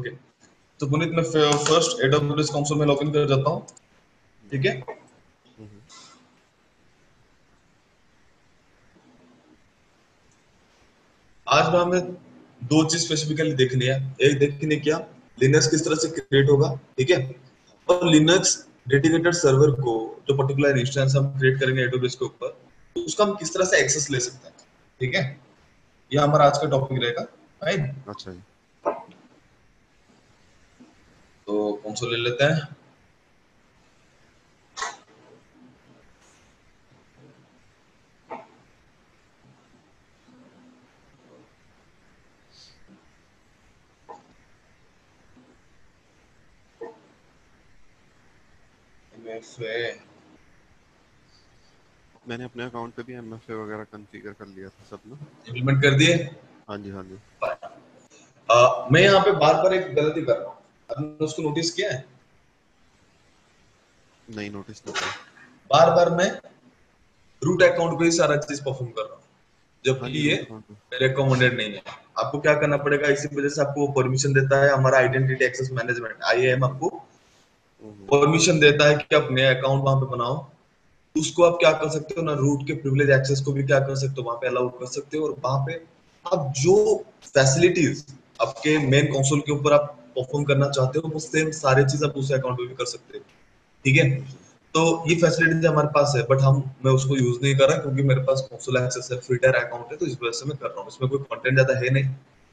Okay, तो पुनीत मैं first AWS console में लॉगिन कर जाता हूँ, ठीक है। आज में हमें दो चीज स्पेसिफिकली देखनी है। एक देखनी क्या, लिनक्स किस तरह से क्रिएट होगा, ठीक है, और लिनक्स डेडिकेटेड सर्वर को जो पर्टिकुलर इंस्टेंस हम क्रिएट करेंगे AWS के ऊपर, तो उसका हम किस तरह से एक्सेस ले सकते हैं, ठीक है। ये हमारा आज का टॉपिक रहेगा, फाइन। अच्छा जी। तो कंसोल ले लेते हैं। MFA मैंने अपने अकाउंट पे भी MFA वगैरह कॉन्फ़िगर कर लिया था सब ना। इम्प्लीमेंट कर दिए। हाँ जी, हाँ जी। मैं यहाँ पे बार बार एक गलती कर रहा हूँ, आपने उसको नोटिस किया है? नहीं, नोटिस नहीं किया। बार बार मैं रूट अकाउंट पे ही सारा चीज परफॉर्म कर रहा हूँ, हाँ जबकि जी, ये रूट अकाउंट पे। रिकमेंडेड नहीं है। आपको क्या करना पड़ेगा, इसी वजह से आपको परमिशन देता है हमारा आइडेंटिटी एक्सेस मैनेजमेंट IAM, आपको परमिशन देता है कि आप नया अकाउंट वहां पे बनाओ। उसको आप क्या कर सकते हो ना, रूट के प्रिविलेज एक्सेस को भी क्या कर सकते हो, वहां पे अलाउ कर सकते हो, और वहां पे आप जो फैसिलिटीज आपके मेन कंसोल के ऊपर आप परफॉर्म करना चाहते हो, वो सेम सारी चीज आप उस अकाउंट पे भी कर सकते हो, ठीक है। तो ये फैसिलिटीज हमारे पास है, बट मैं उसको यूज नहीं कर रहा क्योंकि मेरे पास कंसोल एक्सेस है, फ्री टायर अकाउंट है, तो इस वजह से मैं कर रहा हूँ। इसमें कोई कंटेंट ज्यादा है नहीं,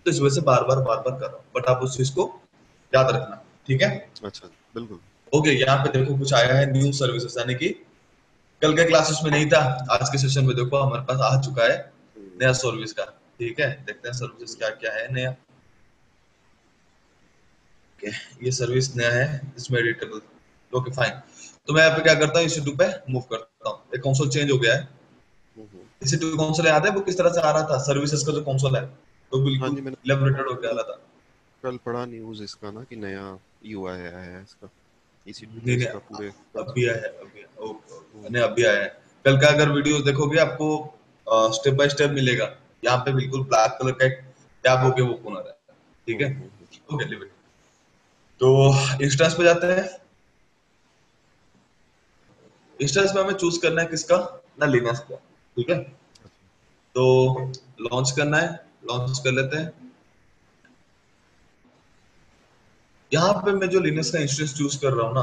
तो इस वजह से बार बार कर रहा हूँ, बट आप उस चीज को याद रखना, ठीक है। अच्छा, बिल्कुल। ओके, यहाँ पे देखो कुछ आया है न्यू सर्विसेज, यानी कि कल के क्लासेस में नहीं था, आज के सेशन में देखो हमारे पास आ चुका है नया सर्विस का, ठीक है। देखते हैं सर्विसेज क्या क्या है नया। ओके, ये सर्विस नया है, इसमें एडिटेबल, ओके फाइन। तो मैं यहाँ पे क्या करता हूँ, EC2 पे मूव करता हूँ। एक कंसोल चेंज हो गया है। EC2 कंसोल याद है वो किस तरह से आ रहा था, सर्विसेज का जो कंसोल है वो हाँ बिल्कुल जी, मैंने इलेबोरेटेड होकर आ कल रहा था। कल पढ़ा न्यूज़ इसका ना कि नया UI आया है इसका, EC2 नहीं नहीं, बेस का पूरे अभी कंसोल आया पे। है, अभी ओके नहीं, अभी आया है। कल का अगर वीडियो देखोगे आपको स्टेप बाय स्टेप मिलेगा। यहाँ पे बिल्कुल ब्लैक कलर का एक टैब होके वो ओपन हो रहा है, ठीक है। Okay, live it. तो इंस्टेंस पे जाते हैं। इंस्टेंस में हमें चूज करना है किसका, ना लिनक्स का, ठीक है। तो लॉन्च करना है, लॉन्च कर लेते हैं। यहाँ पे मैं जो लिनक्स का इंस्टेंस चूज कर रहा हूँ ना,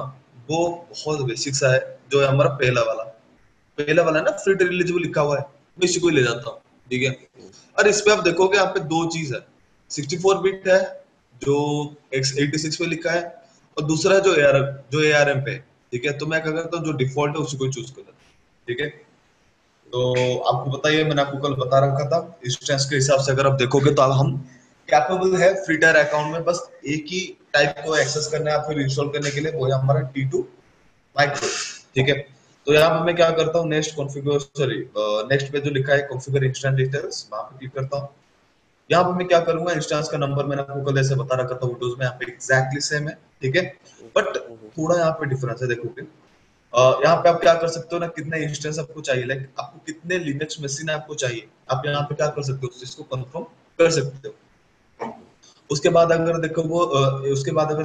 वो बहुत बेसिक सा है, जो है हमारा पहला वाला ना, फ्री रिलीज लिखा हुआ है, मैं इसी को ही ले जाता हूँ, ठीक है। और इस पे आप देखोगे, यहाँ पे दो चीज है, 64 बिट है जो x86 पे लिखा है, और दूसरा है जो ARM पे, ठीक है। तो मैं क्या करता हूँ, जो डिफॉल्ट है उसी को चूज कर लेता हूँ, ठीक है। तो आपको बताइए, मैंने आपको कल बता रखा था, इंस्टेंस के हिसाब से अगर आप देखोगे तो अब हम कैपेबल है फ्री टायर अकाउंट में बस एक ही टाइप को एक्सेस करना है फिर इंस्टॉल करने के लिए, वो है हमारा T2 माइक्रो, ठीक है। तो यहाँ पे मैं क्या करता हूँ, नेक्स्ट पे जो लिखा है कॉन्फ़िगर इंस्टेंस डिटेल्स, वहां पे क्लिक करता हूँ। यहाँ पे मैं क्या करूंगा, इंस्टेंस का नंबर मैंने आपको कल ऐसे बता रखा था विंडोज में, यहाँ पे एग्जैक्टली सेम है, ठीक है। बट थोड़ा यहाँ पे डिफरेंस है, देखोगे यहाँ पे आप क्या कर सकते हो ना, कितने इंस्टेंस आपको चाहिए, लाइक आपको कितने लिनक्स मशीन आपको चाहिए, आप यहाँ पे क्या कर सकते हो, उस चीज को कंफर्म कर सकते हो। उसके बाद अगर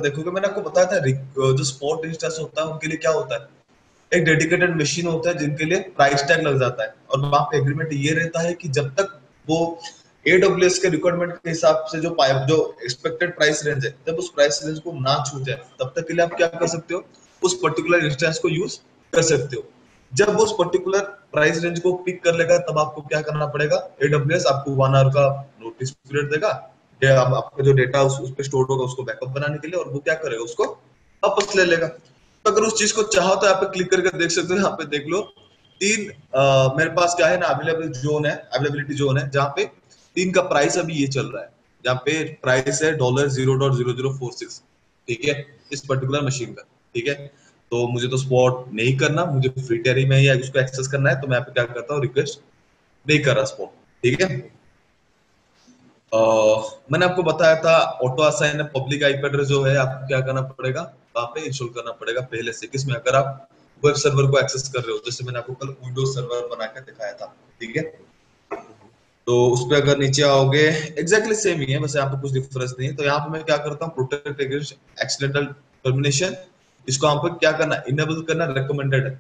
देखोगे मैंने आपको बताया था, जो स्पॉट इंस्टेंस होता है उनके लिए क्या होता है, एक डेडिकेटेड मशीन होता है जिनके लिए प्राइस टैग लग जाता है, और वहां पे एग्रीमेंट ये रहता है कि जब तक वो AWS के रिक्वायरमेंट के हिसाब से जो एक्सपेक्टेड प्राइस रेंज है, जब उस प्राइस रेंज को ना छू जाए, तब तक के लिए आप क्या कर सकते हो, उस पर्टिकुलर इंस्टेंस को यूज कर सकते हो। जब वो उस पर्टिकुलर प्राइस रेंज को पिक कर लेगा, तब आपको क्या करना पड़ेगा, AWS आपको 1 आवर का नोटिस पीरियड देगा, आपका जो डेटा उस पे स्टोर होगा उसको बैकअप बनाने के लिए, और वो क्या करेगा, उसको वापस ले लेगा। तो अगर उस चीज को चाहो तो यहाँ पे क्लिक करके देख सकते हो, यहाँ पे देख लो मेरे पास क्या है ना, अवेलेबिलिटी जोन है, जहाँ पे 3 का प्राइस अभी ये चल रहा है, जहाँ पे प्राइस है $0.0046, ठीक है, इस पर्टिकुलर मशीन का, ठीक है। तो मुझे तो स्पॉट नहीं करना, मुझे फ्री टेरी में ही उसको एक्सेस करना है, तो मैं यहाँ पे क्या करता हूँ, रिक्वेस्ट नहीं कर रहा स्पॉट, ठीक है। मैंने आपको बताया था auto assign public IP address जो है, आपको क्या करना पड़ेगा, वहां पे इंस्टॉल करना पड़ेगा पहले से, किसमें, अगर आप वेब सर्वर को एक्सेस कर रहे हो, जैसे मैंने आपको कल विंडोज सर्वर बना के दिखाया था, ठीक है। तो उस पे अगर नीचे आओगे, एग्जैक्टली सेम ही है, बस यहाँ पे कुछ डिफरेंस नहीं है। तो यहाँ पे मैं क्या करता हूँ, प्रोटेक्ट अगेंस्ट एक्सीडेंटल टर्मिनेशन, इसको यहाँ पे क्या करना, इनेबल करना रिकमेंडेड है।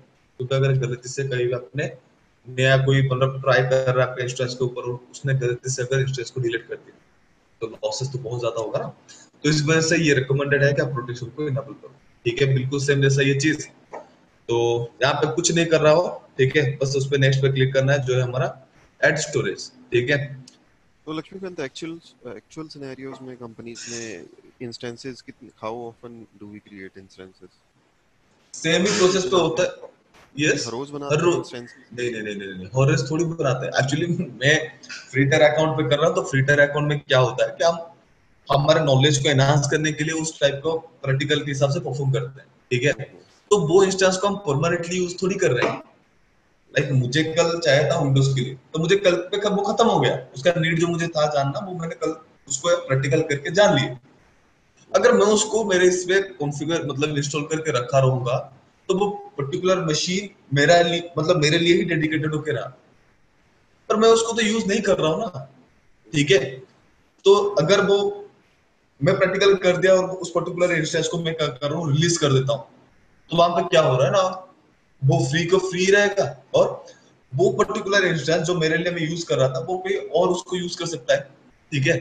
क्योंकि अगर गलती से कहीं भी आपने नया कोई मतलब ट्राई कर रहा है आपके इंस्टेंस के ऊपर और उसने गलती से अगर इंस्टेंस को डिलीट कर दिया तो लॉसेस तो बहुत ज्यादा होगा ना। तो इस वजह से ये रिकमेंडेड है कि आप प्रोटेक्शन को इनेबल करो। ठीक है, बिल्कुल सेम जैसा ये चीज। तो यहाँ पे कुछ नहीं कर रहा हो, ठीक है, बस उस पे नेक्स्ट पे क्लिक करना है, जो है हमारा एड स्टोरेज। ठीक है, तो लक्ष्मीकांत, एक्चुअल सिनेरियोज में कंपनीज में इंस्टेंसेस कितने, how often do we create instances? Same ही हर रोज प्रोसेस पे बनाते होता हैं? है। नहीं, यस, हर रोज हर बनाते हैं रोज। इंस्टेंसेस? नहीं, हर रोज थोड़ी बनाते हैं एक्चुअली। मैं फ्री टायर अकाउंट पे कर रहा हूँ, तो फ्री टायर अकाउंट में क्या होता है कि हम हमारे नॉलेज को एनहांस करने के लिए उस टाइप को प्रैक्टिकल के हिसाब से परफॉर्म करते हैं। ठीक है, ओहो। तो वो इंस्टेंस को हम परमानेंटली यूज थोड़ी कर रहे हैं। लाइक मुझे कल चाहिए था विंडोज के लिए, तो मुझे कल पे कब वो खत्म हो गया, उसका नीड जो मुझे था जानना, वो मैंने कल उसको प्रैक्टिकल करके जान लिया। अगर मैं उसको मेरे इसमें कॉन्फ़िगर मतलब इंस्टॉल करके रखा रहूंगा, तो वो पर्टिकुलर मशीन मेरा लिए मतलब मेरे लिए ही डेडिकेटेड होके रहा, पर मैं उसको तो यूज नहीं कर रहा हूँ ना। ठीक है, तो अगर वो मैं प्रैक्टिकल कर दिया और उस पर्टिकुलर इंस्टेंस को मैं क्या कर रहा हूँ, रिलीज कर देता हूँ, तो वहां पे क्या हो रहा है ना, वो फ्री को फ्री रहेगा, और वो पर्टिकुलर इंस्टेंस जो मेरे लिए मैं यूज कर रहा था, वो कोई और उसको यूज कर सकता है। ठीक है,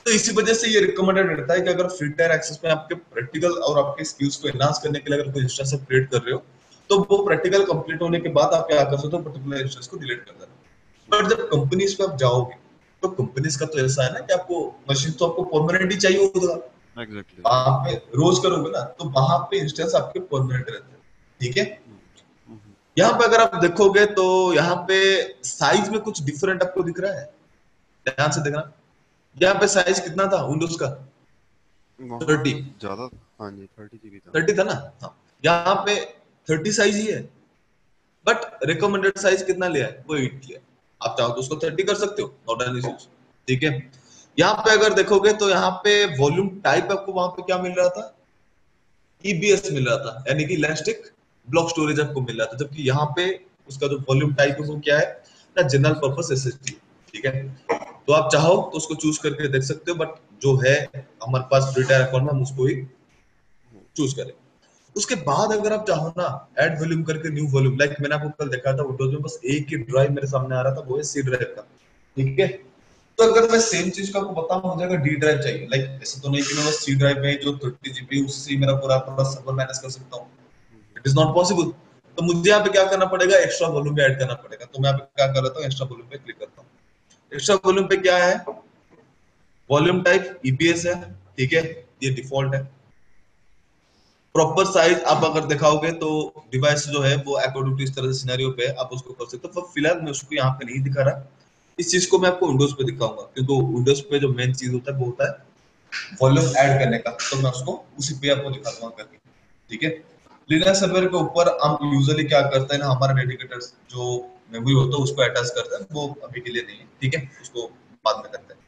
तो इसी वजह से ये रिकमेंडेड रहता है कि अगर फ्री टायर एक्सेस में आपके प्रैक्टिकल और आपके स्किल्स को एनहांस करने के लिए अगर कोई इंस्टेंस आप क्रिएट कर रहे हो, तो वो प्रैक्टिकल कंप्लीट होने के बाद आप क्या कर सकते हो, पर्टिकुलर इंस्टेंस को डिलीट कर देना। बट जब कंपनीज पे आप जाओगे, तो कंपनीज का तो ऐसा है ना कि आपको मशीन तो आपको परमानेंट ही चाहिए होगा। एग्जैक्टली। आप पे रोज करोगे ना, तो वहां पे इंस्टेंस आपके परमानेंट रहते हैं। ठीक है, यहाँ पे अगर आप देखोगे तो यहाँ पे साइज में कुछ डिफरेंट आपको दिख रहा है, ध्यान से देखना। यहाँ पे साइज कितना था विंडोज का, थर्टी। वहाँ ज्यादा। हाँ जी, 30 GB था। 30 था ना, हाँ। यहाँ पे 30 साइज ही है, बट रिकमेंडेड साइज कितना लिया है, वो 8 लिया है। आप चाहो तो उसको 30 कर सकते हो, नॉट एन इश्यूज। ठीक है, यहाँ पे अगर देखोगे तो यहाँ पे वॉल्यूम टाइप आपको वहां पे क्या मिल रहा था, ईबीएस मिल रहा था, यानी कि इलास्टिक ब्लॉक स्टोरेज आपको मिल रहा था, जबकि यहाँ पे उसका जो वॉल्यूम टाइप है वो क्या है ना, जनरल पर्पस एसएसडी। ठीक है, तो आप चाहो तो उसको चूज करके देख सकते हो, बट जो है हमारे पास फ्री टायर अकाउंट में हम उसको ही चूज करें। उसके बाद अगर आप चाहो ना, ऐड वॉल्यूम करके न्यू वॉल्यूम, लाइक मैंने आपको कल देखा था विंडोज में बस एक ही ड्राइव मेरे सामने आ रहा था, वो है सी ड्राइव का। ठीक है, तो अगर मैं सेम चीज का आपको बताऊं, मुझे अगर डी ड्राइव चाहिए, लाइक ऐसा तो नहीं कि मैं बस सी ड्राइव में जो 30 GB उससे ही मेरा पूरा पूरा सर्वर मैनेज कर सकता हूँ। It is not possible. तो मुझे यहाँ पे क्या करना पड़ेगा, एक्स्ट्रा वॉल्यूम भी ऐड करना पड़ेगा। तो मैं यहाँ पे क्या कर रहा हूँ, एक्स्ट्रा वॉल्यूम पे क्लिक करता हूँ। एक्स्ट्रा वॉल्यूम पे क्या है, वॉल्यूम टाइप ईपीएस है। ठीक है, ये डिफॉल्ट है। प्रॉपर साइज आप अगर दिखाओगे तो डिवाइस जो है वो अकॉर्डिंग टू इस तरह से सिनेरियो पे आप उसको कर सकते हो, पर फिलहाल मैं उसको यहाँ पे नहीं दिखा रहा। इस चीज को मैं आपको विंडोज पे दिखाऊंगा, क्योंकि विंडोज पे जो मेन चीज होता है वो होता है वॉल्यूम ऐड करने का, तो मैं उसको उसी पे आपको दिखा दूंगा करके। ठीक है, लिनक्स सर्वर के ऊपर हम यूजुअली क्या करते हैं ना, हमारा डेडिकेटेड जो मेमोरी होता है उसको अटैच करते हैं, वो अभी के लिए नहीं है। ठीक है, उसको बाद में करते हैं।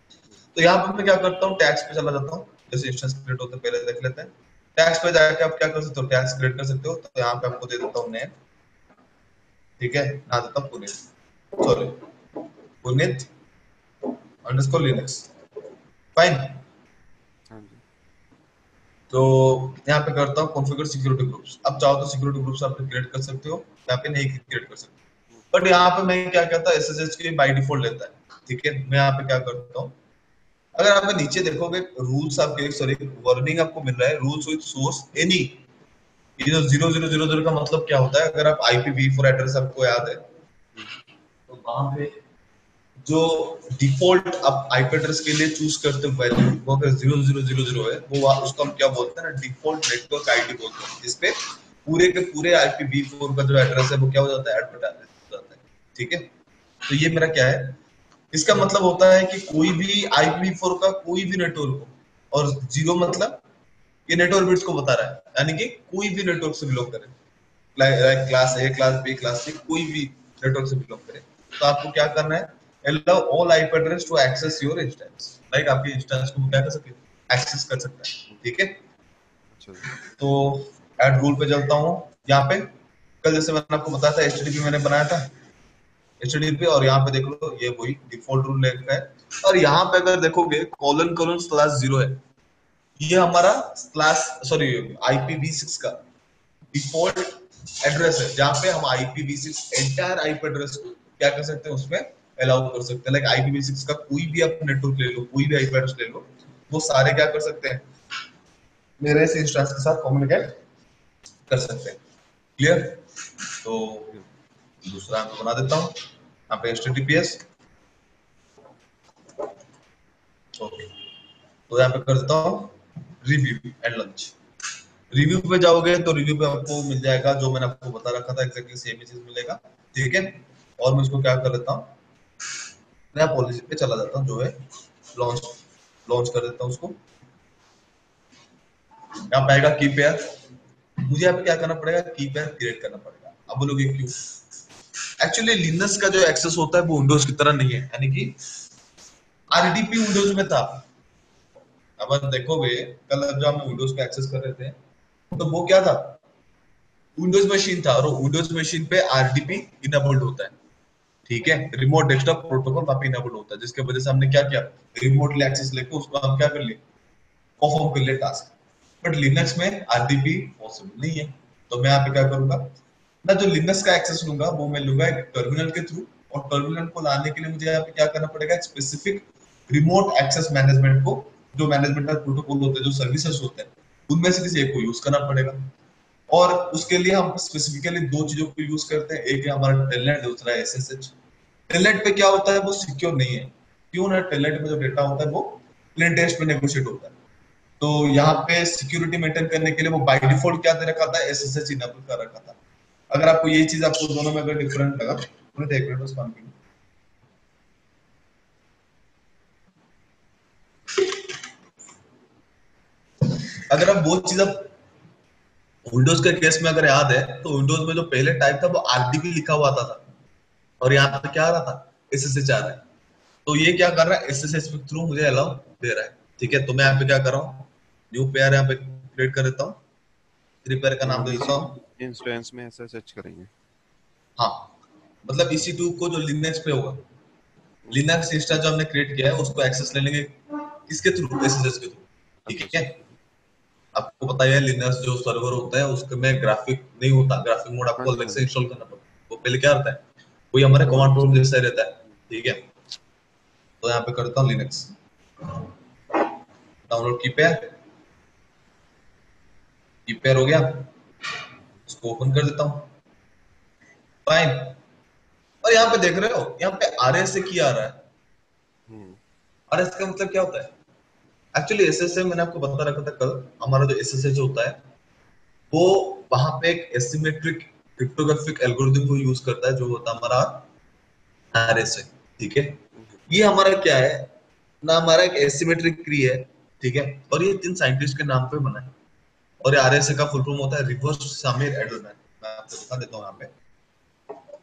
तो यहाँ पे मैं क्या करता हूँ, टैग्स पे चला जाता हूँ। जैसे इंस्टेंस क्रिएट होते हैं पहले देख लेते हैं। टैग्स पे जाके आप क्या कर सकते हो, टैग्स क्रिएट कर सकते हो। तो यहाँ पे आपको दे देता हूँ नेम। ठीक है, ना देता हूँ Puneet, sorry, Puneet underscore Linux. Fine. हाँ जी। तो यहाँ पे करता हूँ कॉन्फ़िगर सिक्योरिटी ग्रुप्स। अब चाहो तो सिक्योरिटी ग्रुप्स आप क्रिएट कर सकते हो, यहाँ पे नहीं क्रिएट कर सकते। बट यहाँ पे मैं क्या कहता हूँ, एसएसएच के बाय डिफॉल्ट लेता है। ठीक है, मैं यहाँ पे क्या करता हूँ, अगर आप नीचे देखोगे रूल्स आपके, सॉरी, वार्निंग आपको मिल रहा है, रूल्स विद सोर्स एनी। ये जो 0000 का मतलब क्या होता है, अगर आप IPv4 एड्रेस आपको याद है, तो वहां पे जो डिफॉल्ट आप आईपी एड्रेस के लिए चूज करते हो वैल्यू, वो अगर 0000 है, वो उसको हम क्या बोलते हैं ना, डिफॉल्ट नेटवर्क आईडी बोलते हैं, जिसपे पूरे के पूरे IPv4 का जो एड्रेस है वो क्या हो जाता है, एडवर्टाइज हो जाता है। ठीक है, तो ये मेरा क्या है, इसका मतलब होता है कि कोई भी IPv4 का कोई भी नेटवर्क हो, और जीरो मतलब ये नेटवर्क बिट्स को बता रहा है, यानी कि कोई भी नेटवर्क से बिलोंग करे, class A, class B, class C, कोई भी नेटवर्क से बिलोंग करे। तो आपको क्या करना है, allow all IP address to access your instance, like आपके इंस्टेंस को क्या कर सके, एक्सेस कर सकता है। ठीक है, अच्छा जी। तो ऐड रूल पे चलता हूँ। यहाँ पे कल जैसे मैंने आपको बताया था, HTTP मैंने बनाया था। HTTP, और यहाँ पे देख लो ये वही डिफॉल्ट रूल लिखा है। और यहाँ पे अगर देखोगे कोलन कोलन स्लैश 0 है, ये हमारा स्लैश सॉरी IPv6 का डिफॉल्ट एड्रेस है, जहाँ पे हम IPv6 एंटायर आईपी एड्रेस को क्या कर सकते हैं, उसमें अलाउ कर सकते हैं। लाइक IPv6 का कोई भी आप नेटवर्क ले लो, कोई भी आईपी एड्रेस ले लो, वो सारे क्या कर सकते हैं, मेरे इस इंस्टेंस के साथ कम्युनिकेट कर सकते हैं। क्लियर? तो दूसरा मैं बना देता हूँ यहाँ पे HTTPS। ओके, तो यहाँ पे कर देता हूँ रिव्यू एंड लॉन्च। रिव्यू पे जाओगे तो रिव्यू पे आपको मिल जाएगा जो मैंने आपको बता रखा था, एग्जैक्टली सेम ही चीज मिलेगा। ठीक है, और मैं इसको क्या कर लेता हूँ, नया पॉलिसी पे चला जाता हूँ, जो है लॉन्च। लॉन्च कर देता हूँ उसको। यहाँ पे आएगा की पेयर, मुझे यहाँ पे क्या करना पड़ेगा, की पेयर क्रिएट करना पड़ेगा। अब बोलोगे क्यों? एक्चुअली लिनक्स का जो एक्सेस होता है वो विंडोज की तरह नहीं है, यानी कि RDP विंडोज में था। अब आप देखोगे कल जब हम विंडोज पे एक्सेस कर रहे थे तो वो क्या था, विंडोज मशीन था, और विंडोज मशीन पे RDP इनेबल्ड होता है। ठीक है, रिमोट डेस्कटॉप प्रोटोकॉल वहां पे इनेबल्ड होता है, जिसके वजह से हमने क्या किया, रिमोटली एक्सेस लेके उसको हम क्या कर लिए, परफॉर्म कर लिए टास्क। बट लिनक्स में RDP पॉसिबल नहीं है। तो मैं यहाँ पे क्या करूंगा, मैं जो लिनक्स का एक्सेस लूंगा वो मैं लूंगा एक टर्मिनल के थ्रू, और टर्मिनल को लाने के लिए मुझे यहाँ पे क्या करना पड़ेगा, एक स्पेसिफिक रिमोट एक्सेस मैनेजमेंट को, जो मैनेजमेंट का प्रोटोकॉल होते हैं, जो सर्विसेज होते हैं, उनमें से किसी एक को यूज करना पड़ेगा। और उसके लिए हम स्पेसिफिकली दो चीजों को यूज करते हैं, एक है हमारा टेलनेट, दूसरा है SSH। टेलनेट पे क्या होता है, वो सिक्योर नहीं है। क्यों ना, टेलनेट में जो डेटा होता है वो प्लेन टेक्स्ट पे नेगोशिएट होता है। तो यहाँ पे सिक्योरिटी मेंटेन करने के लिए वो बाय डिफॉल्ट क्या दे रखा था, SSH इनेबल कर रखा था। अगर आपको ये चीज, आपको दोनों में अगर डिफरेंट लगा तो देख लेना उस काम की। अगर आप वो चीज आप विंडोज के केस में अगर याद है, तो विंडोज में जो पहले टाइप था वो RDP लिखा हुआ आता था, और यहाँ पे क्या आ रहा था, SSH आ रहा है। तो ये क्या कर रहा है, SSH के थ्रू मुझे अलाउ दे रहा है। ठीक है, तो मैं यहाँ पे क्या कर रहा हूँ, न्यू पेयर यहाँ पे क्रिएट कर देता हूँ, रिपेयर का तो नाम हम दे देता इसी हूँ। इंस्टेंस में SSH करेंगे। हाँ, मतलब EC2 को जो लिनक्स पे होगा, लिनक्स इंस्टा जो हमने क्रिएट किया है उसको एक्सेस ले लेंगे किसके थ्रू, SSH के थ्रू। ठीक अच्छा है, अच्छा। आपको पता है लिनक्स जो सर्वर होता है उसके में ग्राफिक नहीं होता, ग्राफिक मोड हाँ आपको जी अलग हाँ से जी। इंस्टॉल करना पड़ता है। वो पहले क्या रहता है, कोई हमारे कमांड कमांड प्रॉम्प्ट से। जैसा ही रहता है। ठीक है, तो यहाँ पे करता हूँ लिनक्स, डाउनलोड की पेयर हो गया, इसको ओपन कर देता हूँ। फाइन। और यहाँ पे देख रहे हो, यहाँ पे RS से की आ रहा है। हम्म। RS का मतलब क्या होता है, एक्चुअली SSH मैंने आपको बता रखा था कल, हमारा जो SSH होता है वो वहां पे एक एसिमेट्रिक क्रिप्टोग्राफिक एल्गोरिथम को यूज करता है, जो होता है हमारा RS है। ठीक है, ये हमारा क्या है ना, हमारा एक एसिमेट्रिक ट्री है। ठीक है, और ये तीन साइंटिस्ट के नाम पे बना है। और ये RSA का फुल फॉर्म होता है रिवर्स सामिर एडलमैन। मैं आपको दिखा देता हूँ यहाँ पे,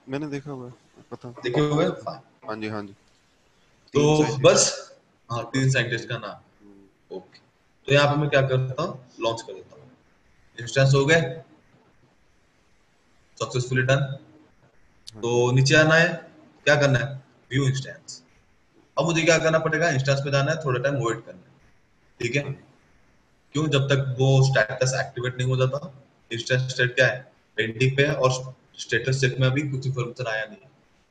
मैंने देखा हुआ है, पता। देखे हुए हैं? Fine। हाँ जी हाँ जी। तो 3 साइंटिस्ट। बस, हाँ तीन बस साइंटिस्ट हम्म। का नाम। ओके, तो यहाँ पे मैं क्या करता हूँ, लॉन्च कर देता हूँ। इंस्टेंस हो गए, सक्सेसफुली डन। हाँ तो जी। नीचे आना है, क्या करना है, व्यू इंस्टेंस। अब मुझे क्या करना पड़ेगा, इंस्टेंस पे जाना है, थोड़ा टाइम वेट करना है। ठीक है, हाँ जी। क्यों, जब तक वो स्टेटस एक्टिवेट नहीं हो जाता। इंस्टेंस स्टेट क्या है, पेंडिंग पे है, और स्टेटस चेक में अभी कुछ इन्फॉर्मेशन आया नहीं है।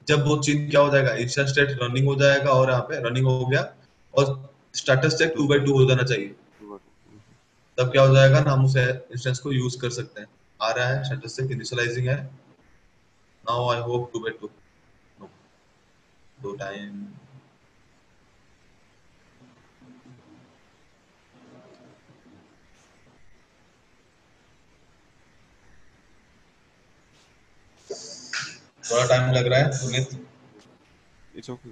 जब वो चीज क्या हो जाएगा, इंस्टेंस स्टेट रनिंग हो जाएगा, और यहाँ पे रनिंग हो गया, और स्टेटस चेक तो 2 by 2 हो जाना चाहिए। तब क्या हो जाएगा ना, हम उस इंस्टेंस को यूज कर सकते हैं। आ रहा है स्टेटस चेक इनिशियलाइजिंग है, now I hope 2 by 2, no, दो टाइम। थोड़ा टाइम लग रहा है Sumit. It's okay.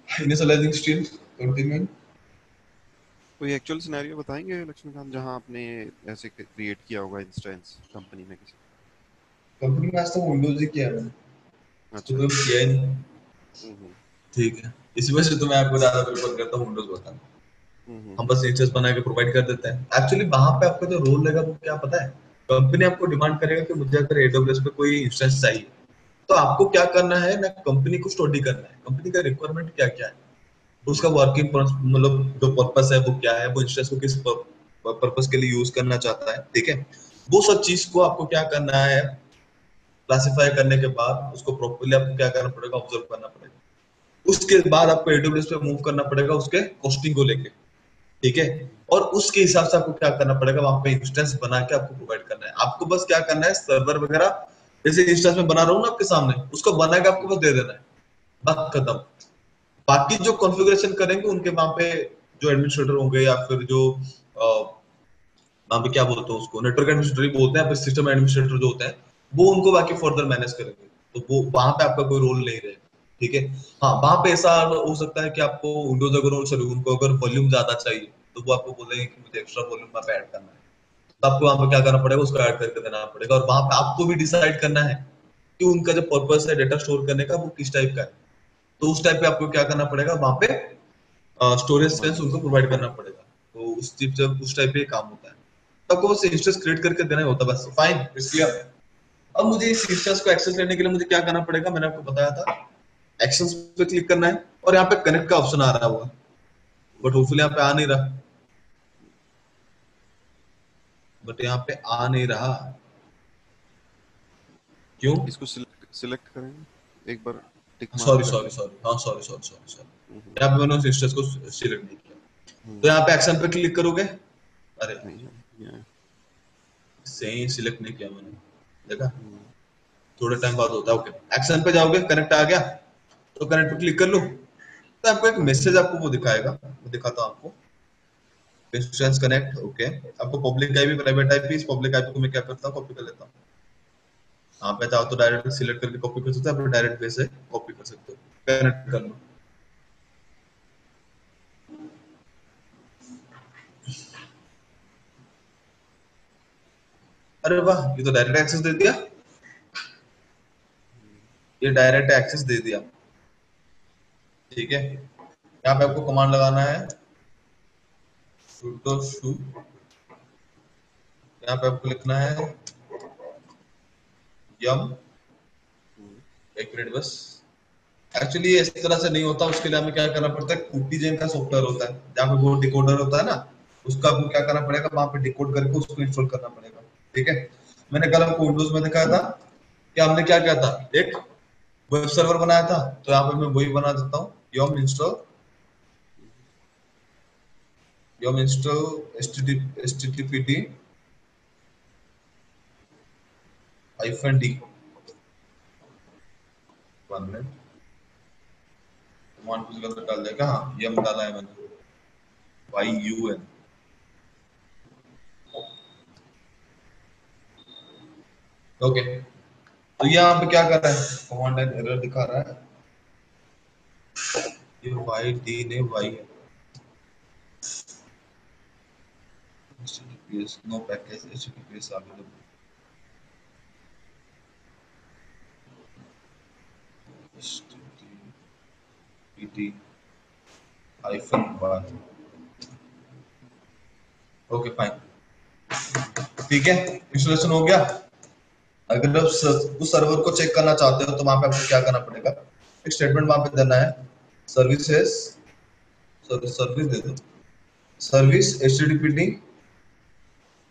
Initializing still continue. कोई एक्चुअल सिनेरियो बताएंगे लक्ष्मीकांत, जहां आपने ऐसे क्रिएट किया होगा इंस्टेंस कंपनी में किसी। कंपनी में आज तक विंडोज ही किया है मैंने, इसको अच्छा तो अच्छा। किया ही नहीं। हम्म। ठीक है, इसी वजह से तो मैं आपको ज्यादा प्रेफर करता हूँ विंडोज बताना। हम बस इंस्टेंस बना के प्रोवाइड कर देते हैं। एक्चुअली वहां पे आपका जो रोल रहेगा वो क्या पता है, कंपनी आपको डिमांड करेगा कि मुझे अगर एडब्ल्यूएस पे कोई इंस्टेंस चाहिए, तो आपको क्या करना है ना, कंपनी को स्टडी करना है कंपनी का रिक्वायरमेंट क्या क्या है, उसका वर्किंग मतलब जो पर्पस है वो क्या है, वो इंस्टेंस को किस पर्पस के लिए यूज करना चाहता है, ठीक है। वो सब चीज को आपको क्या करना है, क्लासिफाई करने के बाद उसको प्रॉपर्ली आपको क्या करना पड़ेगा, ऑब्जर्व करना पड़ेगा। उसके बाद आपको एडब्ल्यूएस पे मूव करना पड़ेगा उसके कॉस्टिंग को लेके, ठीक है। और उसके हिसाब से आपको क्या करना पड़ेगा, वहां पे इंस्टेंस बना के आपको प्रोवाइड करना है। आपको बस क्या करना है, सर्वर वगैरह जैसे इंस्टेंस में बना रहा हूँ ना आपके सामने, उसको बना के आपको बस दे देना है, बात खत्म। बाकी जो कॉन्फ़िगरेशन करेंगे उनके वहां पे जो एडमिनिस्ट्रेटर होंगे, या फिर जो वहां पे क्या बोलते हैं उसको, नेटवर्क एडमिनिस्ट्रेटर ही बोलते हैं, फिर सिस्टम एडमिनिस्ट्रेटर जो होते हैं, वो उनको बाकी फर्दर मैनेज करेंगे। तो वो वहां पे आपका कोई रोल नहीं रहेगा, ठीक है। हाँ, वहां पे ऐसा हो सकता है कि आपको विंडोज अगर सॉरी उनको अगर वॉल्यूम ज्यादा चाहिए, तो वो आपको बोलेंगे कि मुझे एक्स्ट्रा वॉल्यूम वहां पे ऐड करना है, तो आपको वहां पे क्या करना पड़ेगा, उसको ऐड करके देना पड़ेगा। और वहां पे आपको भी डिसाइड करना है कि उनका जो पर्पस है डेटा स्टोर करने का वो किस टाइप का है, तो उस टाइप पे आपको क्या करना पड़ेगा, वहां पे स्टोरेज स्पेस उनको प्रोवाइड करना पड़ेगा। तो उस चीज जब उस टाइप पे काम होता है, तो आपको बस इंस्टेंस क्रिएट करके देना ही होता है, बस फाइन, इट्स क्लियर। अब मुझे इस इंस्टेंस को एक्सेस लेने के लिए मुझे क्या करना पड़ेगा, मैंने आपको बताया था, एक्शंस पे क्लिक करना है, और यहाँ पे कनेक्ट का ऑप्शन आ रहा होगा, बट होपफुली यहाँ पे आ नहीं रहा, बट यहाँ पे आ नहीं रहा, क्यों? इसको सिलेक्ट सिलेक्ट करेंगे एक बार, टिक मार्क सॉरी सॉरी करके। सॉरी, हाँ सॉरी सॉरी सॉरी सॉरी, हम्म, यहाँ पे मैंने उस इंस्टेंस को सिलेक्ट नहीं किया। तो हम्म, यहाँ पे एक्शन पे क्लिक करोगे, अरे नहीं है, ये है। सही सिलेक्ट नहीं किया मैंने, देखा, हम्म, थोड़े टाइम बाद होता है। ओके, एक्शन पे जाओगे, कनेक्ट आ गया, तो कनेक्ट पे क्लिक कर लो, तो आपको एक मैसेज आपको वो दिखाएगा, मैं दिखाता हूँ आपको, इंस्टेंस कनेक्ट, ओके। आपको पब्लिक आईपी प्राइवेट आईपी, इस पब्लिक आईपी को मैं क्या करता हूँ, कॉपी कर लेता हूँ। यहाँ पे चाहो तो डायरेक्ट सिलेक्ट करके कॉपी कर सकते हो, आप डायरेक्ट पे से कॉपी कर सकते हो, कनेक्ट कर लो। अरे वाह, ये तो डायरेक्ट एक्सेस दे दिया, ये डायरेक्ट एक्सेस दे दिया, ठीक है। यहाँ पे आपको कमांड लगाना है sudo su, यहाँ पे आपको लिखना है यम, हम्म, एक मिनट बस। एक्चुअली इस तरह से नहीं होता, उसके लिए हमें क्या करना पड़ता है, कुटीजेन का सॉफ्टवेयर होता है जहाँ पे वो डिकोडर होता है ना, उसका आपको क्या करना पड़ेगा, वहां पे डिकोड करके उसको इंस्टॉल करना पड़ेगा, ठीक है। मैंने कल आपको विंडोज में दिखाया था कि हमने क्या किया था, एक वेब सर्वर बनाया था, तो यहाँ पे मैं वही बना देता हूँ, yum install httpd -d, 1 minute, command कुछ गलत डाल देगा, हाँ यम डाला है मैंने, yum, ओके। तो ये यहाँ पे क्या कर रहा है, कमांड लाइन एरर दिखा रहा है, ये वाई डी ने वाई है, https no package https available, httpd -1, okay fine, ठीक है, इंस्टॉलेशन हो गया। अगर आप उस सर्वर को चेक करना चाहते हो, तो वहां पे आपको क्या करना पड़ेगा, एक स्टेटमेंट वहां पे देना है, सर्विसेज, सर्विस दे दो, service httpd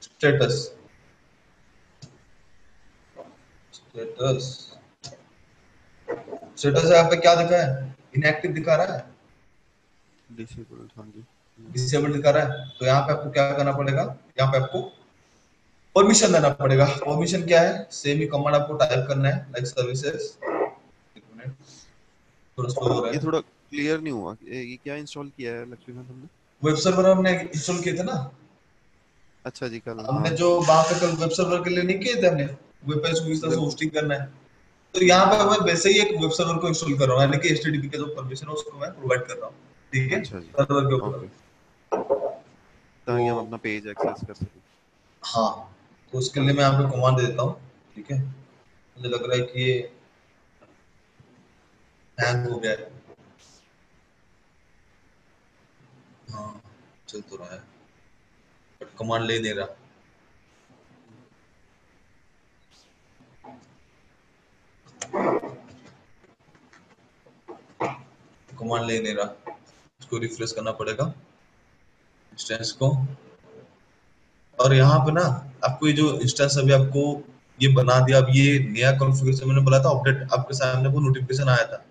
status, status, status यहाँ पे क्या दिखा है, इनएक्टिव दिखा रहा है, डिसेबल्ड, हाँ जी। डिसेबल दिखा रहा है, तो यहाँ पे आपको क्या करना पड़ेगा, यहाँ पे आपको परमिशन देना पड़ेगा। परमिशन क्या है, सेम ही कमांड आपको टाइप करना है, लाइक सर्विसेज, एक मिनट, थोड़ा स्लो हो रहा ये है। थोड़ा क्लियर नहीं हुआ, ये क्या इंस्टॉल किया है लक्ष्मीकांत हमने? वेब सर्वर हमने इंस्टॉल किए थे ना, अच्छा जी, कल, हमने हाँ। जो वहां पे कल वेब सर्वर के लिए नहीं किए थे हमने, वेब पेज को इस तरह से बिल्कुल। होस्टिंग करना है, तो यहाँ पे मैं वैसे ही एक वेब सर्वर को इंस्टॉल कर रहा हूँ, यानी कि एचटीटीपी का जो परमिशन है उसको मैं प्रोवाइड कर रहा हूँ, ठीक है, अच्छा जी। सर्वर के ऊपर। ओके, तो ताकि हम अपना पेज एक्सेस कर सकें। हाँ, तो उसके लिए मैं यहाँ पे कमांड देता हूँ, ठीक है। मुझे लग रहा है कि ये हैंग हो गया है, हाँ, चल तो रहा है बट कमांड ले नहीं रहा। कमांड ले नहीं रहा, उसको रिफ्रेश करना पड़ेगा इंस्टेंस को। और यहाँ पे ना आपको ये जो इंस्टेंस अभी आपको ये बना दिया, अब ये नया कॉन्फ़िगरेशन मैंने बोला था अपडेट, आपके सामने वो नोटिफिकेशन आया था।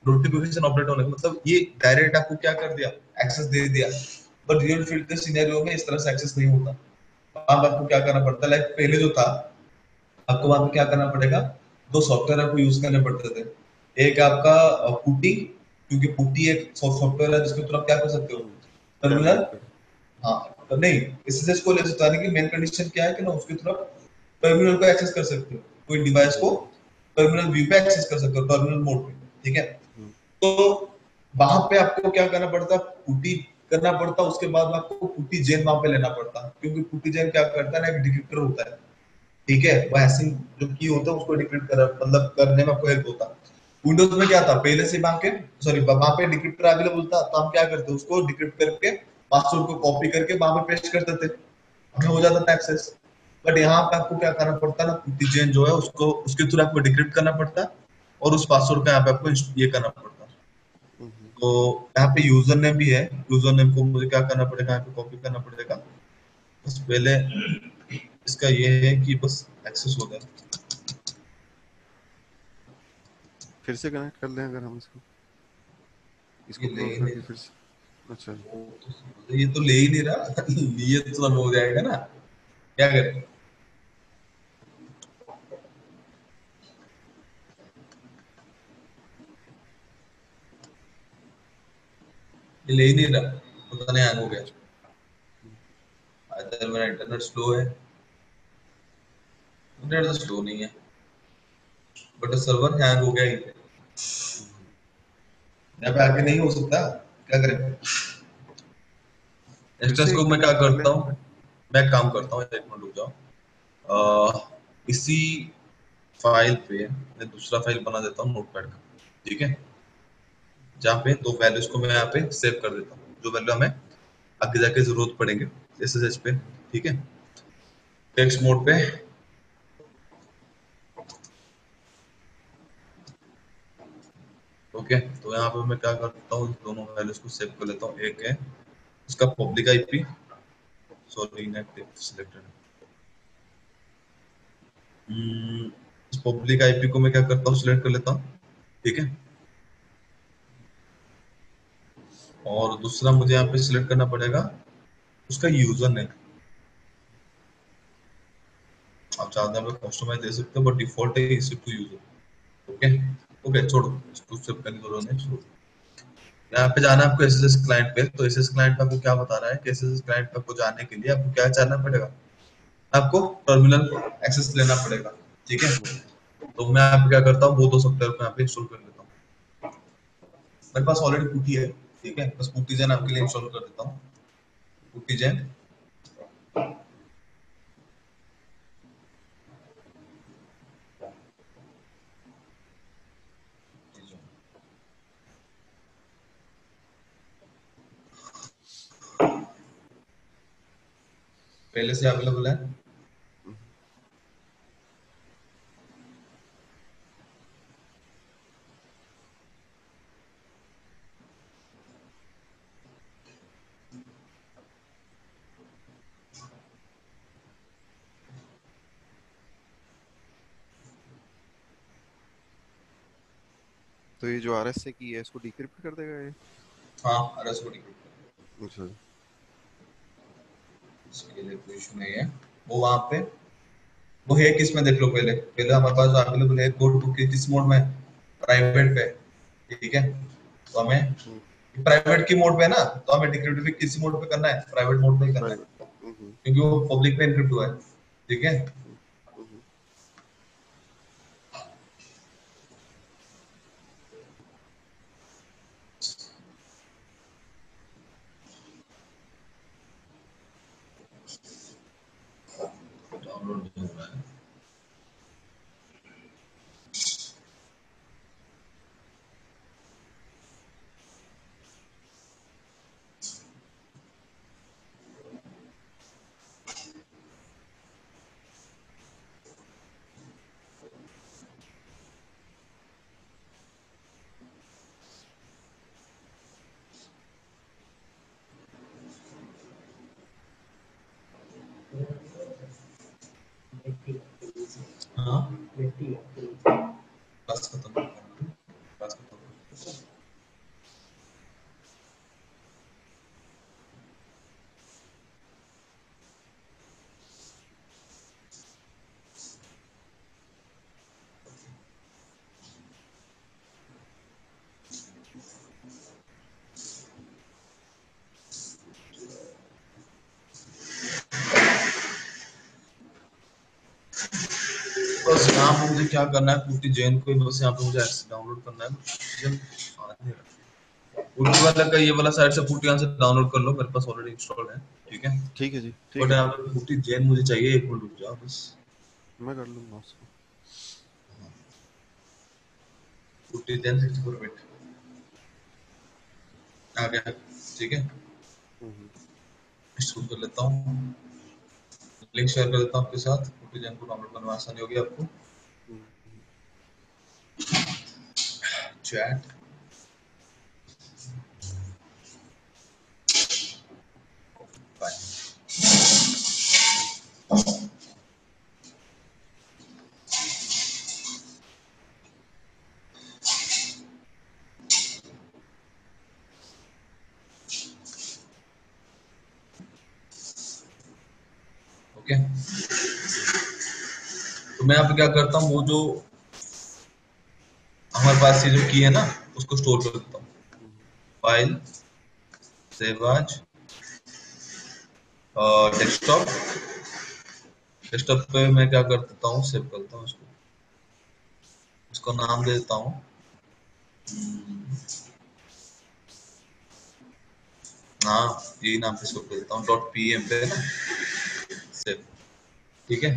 नोटिफिकेशन अपडेट होने का मतलब ये डायरेक्ट आपको क्या कर दिया, एक्सेस दे दिया। बट रियल फील्ड के सिनेरियो में इस तरह से एक्सेस नहीं होता। अब आपको क्या करना पड़ता है, लाइक पहले जो था आपको वहां पे क्या करना पड़ेगा, दो सॉफ्टवेयर आपको यूज करने पड़ते थे। एक आपका पुटी, क्योंकि पुटी एक सॉफ्टवेयर है जिसके थ्रू आप क्या कर सकते हो, टर्मिनल। टर्मिनेट कर। हाँ, तो नहीं, एसएसएच को ले जाने की मेन कंडीशन क्या है कि ना उसके थ्रू टर्मिनल को एक्सेस कर सकते हो, कोई डिवाइस को हम्म टर्मिनल व्यू पे एक्सेस कर सकते हो, टर्मिनल मोड पे। ठीक है, हम्म तो वहां पे आपको क्या करना पड़ता, पुटी करना पड़ता, उसके बाद में आपको पुटी जेन वहां पे लेना पड़ता, क्योंकि पुटी जेन क्या करता है ना, एक डिक्रिप्टर होता है। ठीक है, वो हैशिंग जो की होता है उसको डिक्रिप्ट कर मतलब करने में आपको हेल्प होता है। विंडोज में क्या था, पहले से वहां के सॉरी वहां पे डिक्रिप्टर अवेलेबल था, तो हम क्या करते उसको डिक्रिप्ट करके पासवर्ड को कॉपी करके वहां पे पेस्ट करते थे, हमें हो जाता था एक्सेस। बट यहाँ पे आपको क्या करना पड़ता है ना, पुटीजन जो है उसको उसके थ्रू आपको डिक्रिप्ट करना पड़ता है, और उस पासवर्ड का यहाँ पे आपको ये करना पड़ता है। हम्म। तो यहाँ पे यूजर नेम भी है, यूजर नेम को मुझे क्या करना पड़ेगा, यहाँ पे कॉपी करना पड़ेगा। बस पहले इसका ये है कि बस एक्सेस हो जाए। फिर से कनेक्ट कर लें अगर हम इसको, ये इसको ले क्लोज ही नहीं करके रहा, फिर से। अच्छा। ये तो ले ही नहीं रहा ये तो सब हो जाएगा ना, क्या करें। ये ले ही नहीं रहा, पता नहीं हैंग हो गया। अगर मेरा इंटरनेट स्लो है, इंटरनेट तो स्लो नहीं है, बट सर्वर हैंग हो गया ही पे। यहाँ पे आके नहीं हो सकता, क्या करें। फिर इंस्टेंस से को मैं क्या कनेक्ट कर लें। करता हूँ, मैं एक काम करता हूँ, एक मिनट रुक जाओ। इसी फाइल पे मैं दूसरा फाइल बना देता हूँ नोटपैड का। ठीक है, जहाँ पे दो वैल्यूज को मैं यहाँ पे सेव कर देता हूँ, जो वैल्यू हमें आगे जाके जरूरत पड़ेंगे एसएसएच पे। ठीक है, टेक्स्ट मोड पे। ओके, तो यहाँ पे मैं क्या करता हूँ, दोनों वैल्यूज को सेव कर लेता हूँ। एक है इसका public IP, sorry inactive selected. इस पब्लिक आईपी को मैं क्या करता हूँ, सिलेक्ट कर लेता हूँ। ठीक है, और दूसरा मुझे यहाँ पे सिलेक्ट करना पड़ेगा उसका यूजर नेम। आप चाहते हैं कस्टमाइज दे सकते हो, बट डिफॉल्ट है इसी टू यूजर। ओके, ओके छोड़ो, इसको सेव करने की जरूरत नहीं, छोड़ो। यहाँ पे जाना है आपको एसएसएस क्लाइंट पे, तो एसएसएस क्लाइंट पे आपको क्या बता रहा है कि एसएसएस क्लाइंट पे आपको जाने के लिए आपको क्या करना पड़ेगा, आपको टर्मिनल एक्सेस लेना पड़ेगा। ठीक है, तो मैं यहाँ पे क्या करता हूँ, वो दो सॉफ्टवेयर को यहाँ पे इंस्टॉल कर लेता हूँ। मेरे पास ऑलरेडी पुटी है। ठीक है, बस पुटी जैन आपके लिए इंस्टॉल कर देता हूँ, पुटी जैन। पहले से अवेलेबल है। तो ये जो आरएस से की है इसको डिक्रिप्ट कर देगा ये। हाँ, RS को डिक्रिप्ट, अच्छा। इसके लिए कोई इशू नहीं है। वो वहां पे वो है किस में देख लो, पहले पहले हमारे पास अवेलेबल है गो टू किस मोड में, प्राइवेट पे। ठीक है, तो हमें हम्म। प्राइवेट की मोड पे है ना, तो हमें डिक्रिप्ट भी किस मोड पे करना है, प्राइवेट मोड पे ही करना है, प्राइवेट। हम्म क्योंकि वो पब्लिक पे एन्क्रिप्ट हुआ है। ठीक है, हम्म। डाउनलोड नहीं हो रहा है। हाँ मिट्टी है। क्लास खत्म करना, क्लास खत्म करना। बस यहाँ पे मुझे क्या करना है, पूटी जैन को बस यहाँ पे मुझे डाउनलोड करना है। पूटी वाला का ये वाला साइड से पूटी यहाँ से डाउनलोड कर लो, मेरे पास ऑलरेडी इंस्टॉल्ड है, ठीक है। ठीक है जी, ठीक बट है यहाँ जी, पे पूटी जैन मुझे चाहिए, एक मिनट रुक जाओ बस। मैं कर लूंगा उसको। पूटी जैन 64 बिट आ गया, ठीक है। हम्म, शुरू कर लेता हूँ, लिंक शेयर कर देता हूँ आपके साथ। पूटी जैन को डाउनलोड करने में आसानी होगी आपको। हम्म, चैट ओके। तो मैं यहाँ पे क्या करता हूँ, वो जो हमारे पास ये जो की है ना, उसको स्टोर कर देता हूँ। File, save as, desktop. Desktop पे मैं क्या कर देता हूँ, सेव करता हूँ इसको। इसको नाम दे देता हूँ, हाँ यही नाम पे सेव कर देता हूँ, डॉट पीएम पे ना सेव, ठीक है।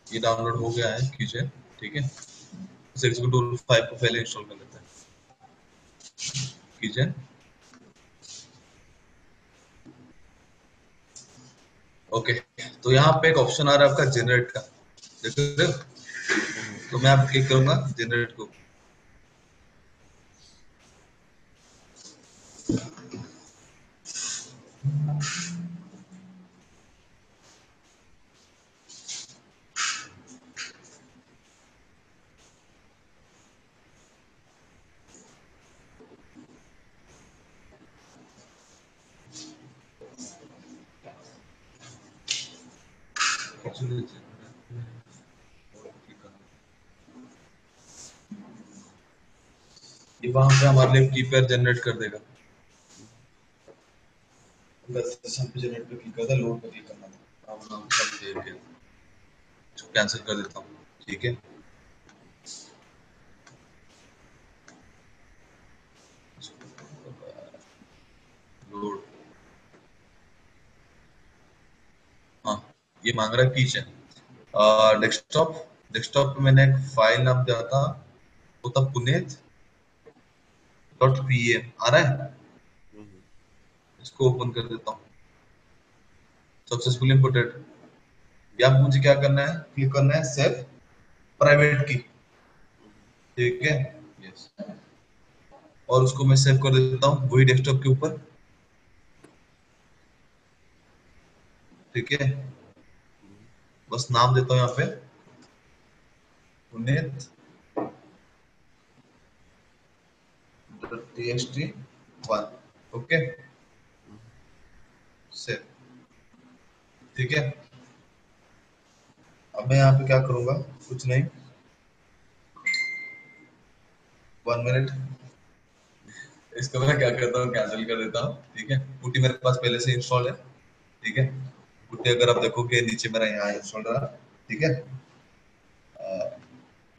ये डाउनलोड हो गया है, कीजिए, ठीक है। एक्जीक्यूटिव 5 को पहले इंस्टॉल कर लेते हैं, कीजिए। ओके, तो यहाँ पे एक ऑप्शन आ रहा है आपका जनरेट का, देख रहे हो? तो मैं आप क्लिक करूंगा जनरेट को। ये वहां पे हमारे लिए कीपैड जनरेट कर देगा। पे जनरेट पे क्लिक करता, लोड पे क्लिक करना था, अब नाम सब दे के कैंसिल कर देता हूँ, ठीक है। लोड, हाँ ये मांग रहा है कीचेन। डेस्कटॉप, डेस्कटॉप पे मैंने एक फाइल नाम दिया था, वो था पुनीत डॉट पीएम, आ रहा है? इसको ओपन कर देता हूँ, सक्सेसफुली इंपोर्टेड। या मुझे क्या करना है, क्लिक करना है सेव प्राइवेट की, ठीक है, यस। और उसको मैं सेव कर देता हूँ वही डेस्कटॉप के ऊपर, ठीक है। बस नाम देता हूँ यहाँ पे पुनीत txt1, ओके, सेव, ठीक है। अब मैं यहाँ पे क्या करूंगा, कुछ नहीं, 1 मिनट, इसको मैं क्या करता हूँ, कैंसिल कर देता हूँ, ठीक है। पुटी मेरे पास पहले से इंस्टॉल है, ठीक है। पुटी अगर आप देखोगे नीचे मेरा यहाँ इंस्टॉल रहा, ठीक है।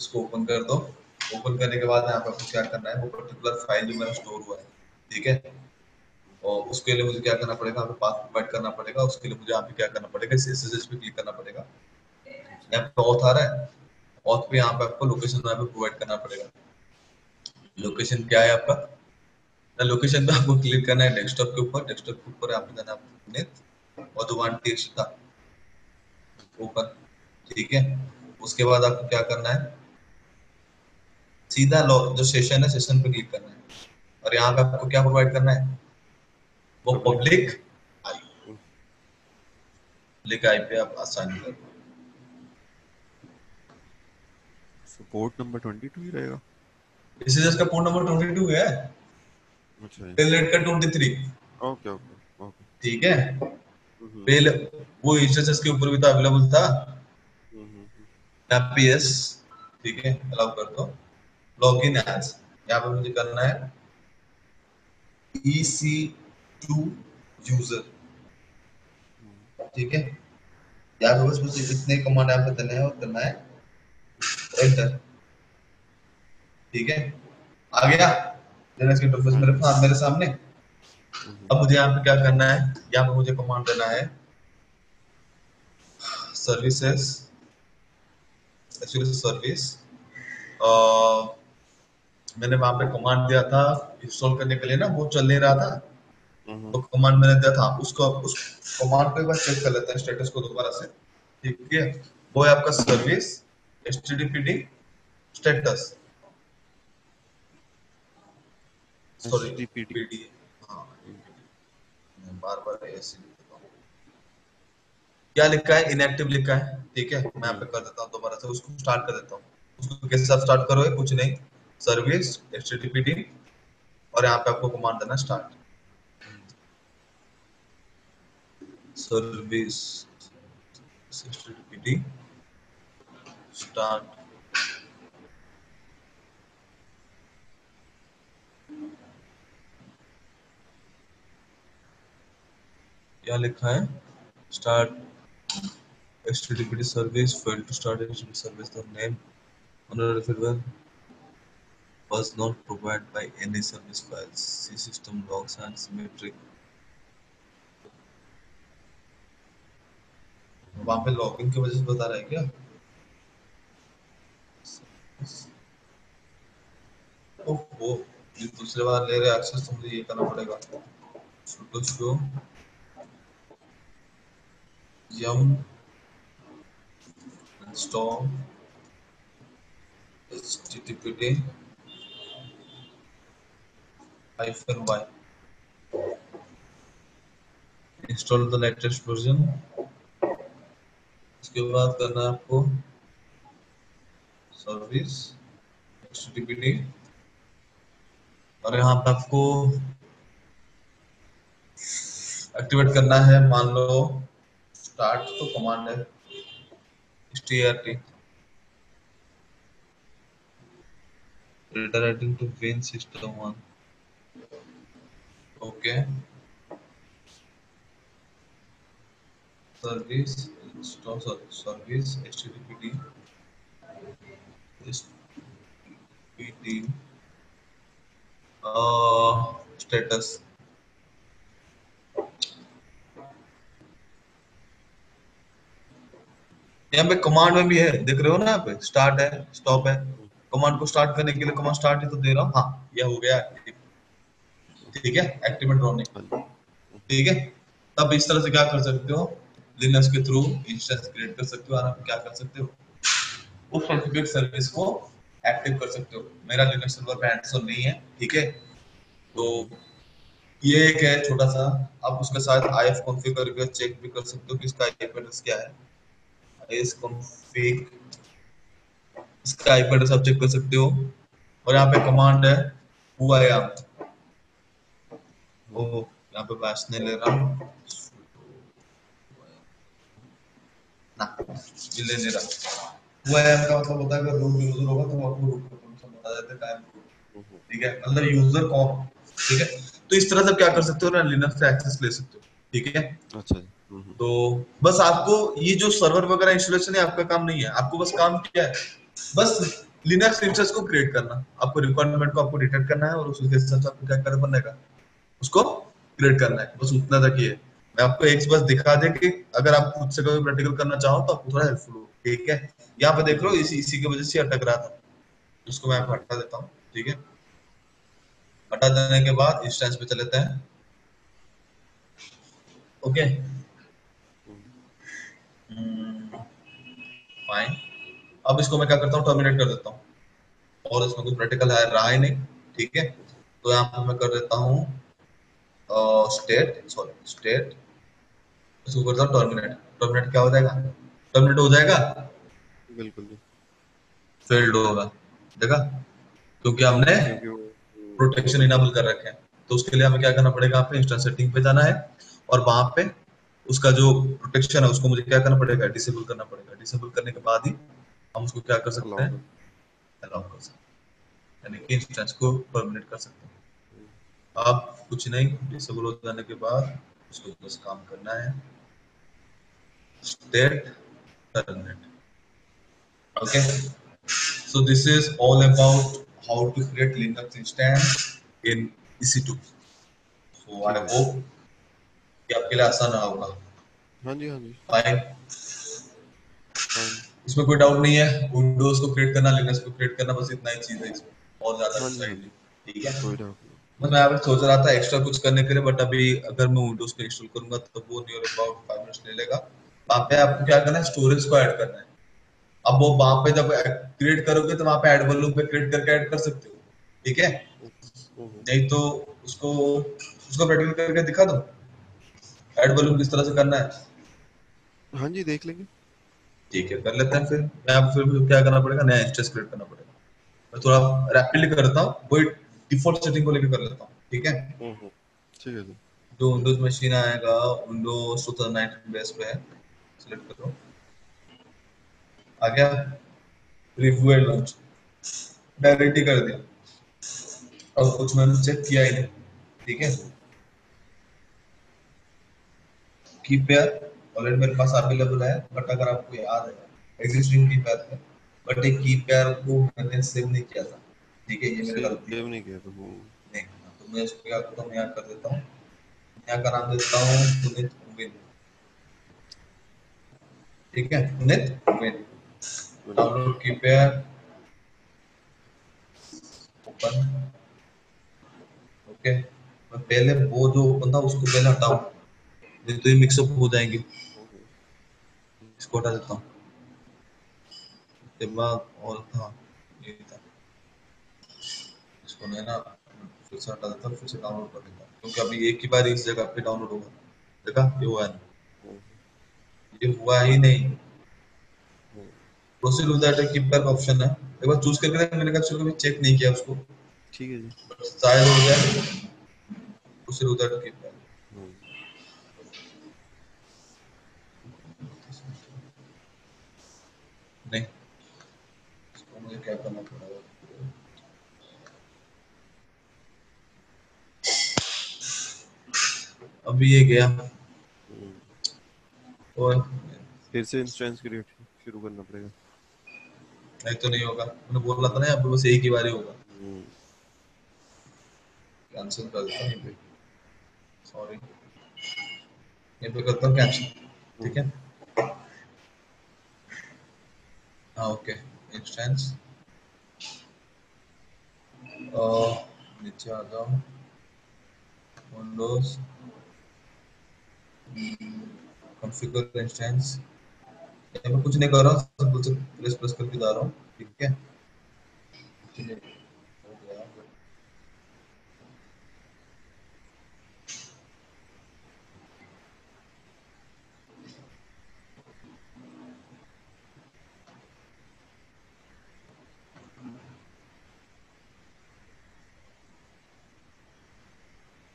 इसको ओपन कर दो। ओपन करने के बाद यहाँ पे आपको क्या करना है, वो पर्टिकुलर फाइल जो मेरा स्टोर हुआ है, ठीक है। और उसके लिए मुझे क्या करना पड़ेगा, आपको पाथ प्रोवाइड करना पड़ेगा। उसके लिए मुझे यहाँ पे क्या करना पड़ेगा, SSH पे क्लिक करना पड़ेगा। यहाँ पे ऑथ आ रहा है, ऑथ पे यहाँ पे आपको लोकेशन यहाँ पे प्रोवाइड करना पड़ेगा। लोकेशन क्या है आपका, लोकेशन पे आपको क्लिक करना है डेस्कटॉप के ऊपर, डेस्कटॉप के ऊपर आपको जाना है नेट और तो वन टेक्स्ट था ऊपर, ठीक है। उसके बाद आपको क्या करना है, सीधा लॉग जो सेशन है, सेशन पे क्लिक करना है। और यहाँ पे आपको क्या प्रोवाइड करना है, वो public public IP. Public IP आप आसानी कर, तो पोर्ट नंबर 22 ही रहेगा। एसएसएस का पोर्ट नंबर 22 है, अच्छा जी। टेलनेट का 23। Okay okay okay. ठीक है, हम्म पहले वो एसएसएस के ऊपर भी तो अवेलेबल था हम्म। एपीएस। ठीक है, अलाउ कर दो लॉगिन एज, यहाँ पे मुझे करना है EC2 यूजर। ठीक है, यहाँ पे बस मुझे इतने कमांड यहाँ पे देने हैं और करना है एंटर। ठीक है, आ गया लिनक्स इंटरफेस हाँ मेरे जी। मेरे सामने। हम्म अब मुझे यहाँ पे क्या करना है, यहाँ पे मुझे कमांड देना है सर्विसेज, एक्चुअली सर्विस। मैंने वहां पे कमांड दिया था इंस्टॉल करने के लिए ना, वो चल नहीं रहा था, हम्म। तो कमांड मैंने दिया था उसको, उस कमांड को एक बार चेक कर लेते हैं स्टेटस को दोबारा से। ठीक है, वो है आपका service httpd status, H sorry T P D. PD, हाँ मैं बार बार ऐसे लिख देता हूँ। क्या लिखा है, इनएक्टिव लिखा है। ठीक है, मैं यहाँ पे कर देता हूँ दोबारा से, उसको स्टार्ट कर देता हूँ। उसको किस साथ स्टार्ट करोगे, कुछ नहीं, सर्विस httpd और यहाँ पे आपको कमांड देना स्टार्ट, सर्विस httpd स्टार्ट। क्या लिखा है, start httpd service failed to start httpd service, the name owner firmware was not provided by any service files, see system logs and symmetric। वहां पे लॉगिन की वजह से बता रहा है क्या, ओहो ये दूसरे बार ले रहे एक्सेस, तो मुझे ये करना पड़ेगा sudo show yum install httpd -y install the latest version। इसके बाद करना है आपको सर्विस httpd और यहाँ पे आपको एक्टिवेट करना है, मान लो स्टार्ट तो कमांड है strt redirecting to win system one। Okay, service install service httpd httpd status. यहाँ पे कमांड में भी है, देख रहे हो ना, यहाँ पे स्टार्ट है स्टॉप है। कमांड को स्टार्ट करने के लिए कमांड स्टार्ट ही तो दे रहा हूँ, हाँ यह हो गया एक्टिव। ठीक है, एक्टिवेट रनिंग। हाँ जी। ठीक है, तब इस तरह से क्या कर सकते हो, लिनक्स के थ्रू इंस्टेंस क्रिएट कर सकते हो और आप क्या कर सकते हो, उस स्पेसिफिक सर्विस को एक्टिव कर सकते हो। मेरा लिनक्स सर्वर पे हैंड्स ऑन नहीं है, ठीक है, तो ये एक है छोटा सा। आप उसके साथ IF कॉन्फ़िगर करके चेक भी कर सकते हो कि इसका आईपी एड्रेस क्या है। इस कॉन्फ़िग इसका आईपी एड्रेस आप चेक कर सकते हो। और यहाँ पे कमांड है हु आई एम, ओ यहाँ पे बैश नहीं ले रहा हूँ ना, ये ले नहीं रहा। हु आई एम का मतलब होता है अगर रूट यूजर होगा तो आपको रूट का परमिशन बता देते हैं टाइम। ठीक है, मतलब यूजर कौन। ठीक है, तो इस तरह से क्या कर सकते हो ना, लिनक्स से एक्सेस ले सकते हो। ठीक है, अच्छा जी। तो बस आपको ये जो सर्वर वगैरह इंस्टॉलेशन है आपका काम नहीं है, आपको बस काम क्या है, बस लिनक्स इंस्टेंस को क्रिएट करना। आपको रिक्वायरमेंट को आपको डिटेक्ट करना है और उसके हिसाब से आपको क्या करना बनेगा, उसको क्रिएट करना है, बस उतना तक ही है। मैं आपको एक बस दिखा दे कि अगर आप खुद से कोई प्रैक्टिकल करना चाहो तो आपको थोड़ा हेल्पफुल हो। ठीक है, यहाँ पे देख लो इसी की वजह से अटक रहा था, उसको मैं आपको हटा देता हूँ। ठीक है, हटा देने के बाद इंस्टेंस पे चले जाते हैं। Okay, fine. अब इसको मैं क्या करता हूँ, टर्मिनेट कर देता हूँ और इसमें कोई प्रैक्टिकल है रहा ही नहीं। ठीक है, तो यहाँ पे मैं कर देता हूँ स्टेट, सॉरी स्टेट, इसको करता हूँ टर्मिनेट। टर्मिनेट क्या हो जाएगा, टर्मिनेट हो जाएगा। बिल्कुल जी। फेल्ड होगा, देखा, क्योंकि हमने क्योंकि वो प्रोटेक्शन इनेबल कर रखे हैं। तो उसके लिए हमें क्या करना पड़ेगा, यहाँ पे इंस्टेंस सेटिंग पे जाना है और वहां पे उसका जो प्रोटेक्शन है उसको मुझे क्या करना पड़ेगा, डिसेबल करना पड़ेगा। डिसेबल करने के बाद ही हम उसको क्या कर सकते अलाउ हैं, कर। अलाउ कर सकते हैं, यानी कि इंस्टेंस को परमिनेट कर सकते हैं। आप कुछ नहीं, डिसेबल हो जाने के बाद उसको बस काम करना है, state terminate. Okay, so this is all about how to create Linux instance in EC2. So I ठीक है। hope कि आपके लिए आसान रहा होगा। हाँ जी, हाँ जी। Fine, fine. इसमें कोई डाउट नहीं है। विंडोज को क्रिएट करना, लिनक्स को क्रिएट करना, बस इतना ही चीज है इसमें, और ज्यादा हाँ जी, हाँ एक्सरसाइज जी। नहीं। ठीक है, कोई डाउट नहीं। बस मैं यहाँ पे सोच रहा था एक्स्ट्रा कुछ करने के लिए, बट अभी अगर मैं विंडोज को इंस्टॉल करूंगा तो वो नियर अबाउट 5 मिनट्स ले लेगा। वहाँ पे आपको क्या करना है, स्टोरेज को ऐड करना है। अब वो वहां पे जब क्रिएट करोगे तो वहां पे ऐड वॉल्यूम पे क्रिएट करके ऐड कर सकते हो, ठीक है। हम्म। नहीं तो उसको उसको प्रैक्टिकल करके दिखा दो, ऐड वॉल्यूम किस तरह से करना है। हाँ जी, देख लेंगे। ठीक है, कर लेते हैं फिर। यहाँ पे फिर क्या करना पड़ेगा, नया इंस्टेंस क्रिएट करना पड़ेगा। मैं थोड़ा रैपिडली करता हूँ, वही डिफॉल्ट सेटिंग को लेकर कर लेता हूँ, ठीक है। हम्म। ठीक है जी। जो विंडोज मशीन आएगा, विंडोज 2019 बेस पे है, सिलेक्ट करो, आ गया, रिव्यू एंड लॉन्च, डायरेक्ट ही कर दिया, और कुछ मैंने चेक किया ही नहीं, ठीक है। हम्म। की पेयर ऑलरेडी मेरे पास अवेलेबल है, बट अगर आपको याद है एग्जिस्टिंग की पेयर है, बट एक की पेयर को मैंने सेव नहीं किया था, ठीक है, ये मेरी गलती है। सेव नहीं किया तो। नहीं, तो मैं इसको क्या करता हूँ, यहाँ कर देता हूँ, यहाँ का नाम देता हूँ पुनीत उमेद, ठीक है, पुनीत उमेद। डाउनलोड की पेयर, ओपन, ओके। मैं पहले वो जो ओपन था उसको पहले हटाऊं, नहीं तो ये मिक्सअप हो जाएंगे। इसको हटा देता हूँ, उसके बाद और था, ये था, इसको मैं ना फिर से हटा देता हूँ, फिर से डाउनलोड कर देता हूँ, क्योंकि अभी एक ही बार इस जगह पे डाउनलोड होगा। देखा, ये हुआ नहीं, ये हुआ ही नहीं। प्रोसीड विद दैट कीपर का ऑप्शन है, एक बार चूज करके देख, मैंने कहा चलो कभी चेक नहीं किया उसको, ठीक है जी। बट शायद हो जाए। प्रोसीड विद दैट कीपर, हम्म। नहीं, इसको मुझे क्या करना पड़ेगा, अभी ये गया, हम्म। और फिर से इंस्टेंस क्रिएट शुरू करना पड़ेगा। नहीं तो नहीं होगा, मैंने बोला था ना यहाँ पे बस एक ही बार ही होगा। हम्म। कैंसिल कर देता हूँ, ये पे, सॉरी, ये पे करता हूँ कैंसिल, ठीक हम्म। है। हाँ, ओके, इंस्टेंस, नीचे आ जाओ, विंडोज, कॉन्फ़िगर इंस्टेंस, यहाँ पे कुछ नहीं कर रहा हूँ, सिंपल से प्रेस प्रेस करके जा रहा हूँ, ठीक है। हो गया,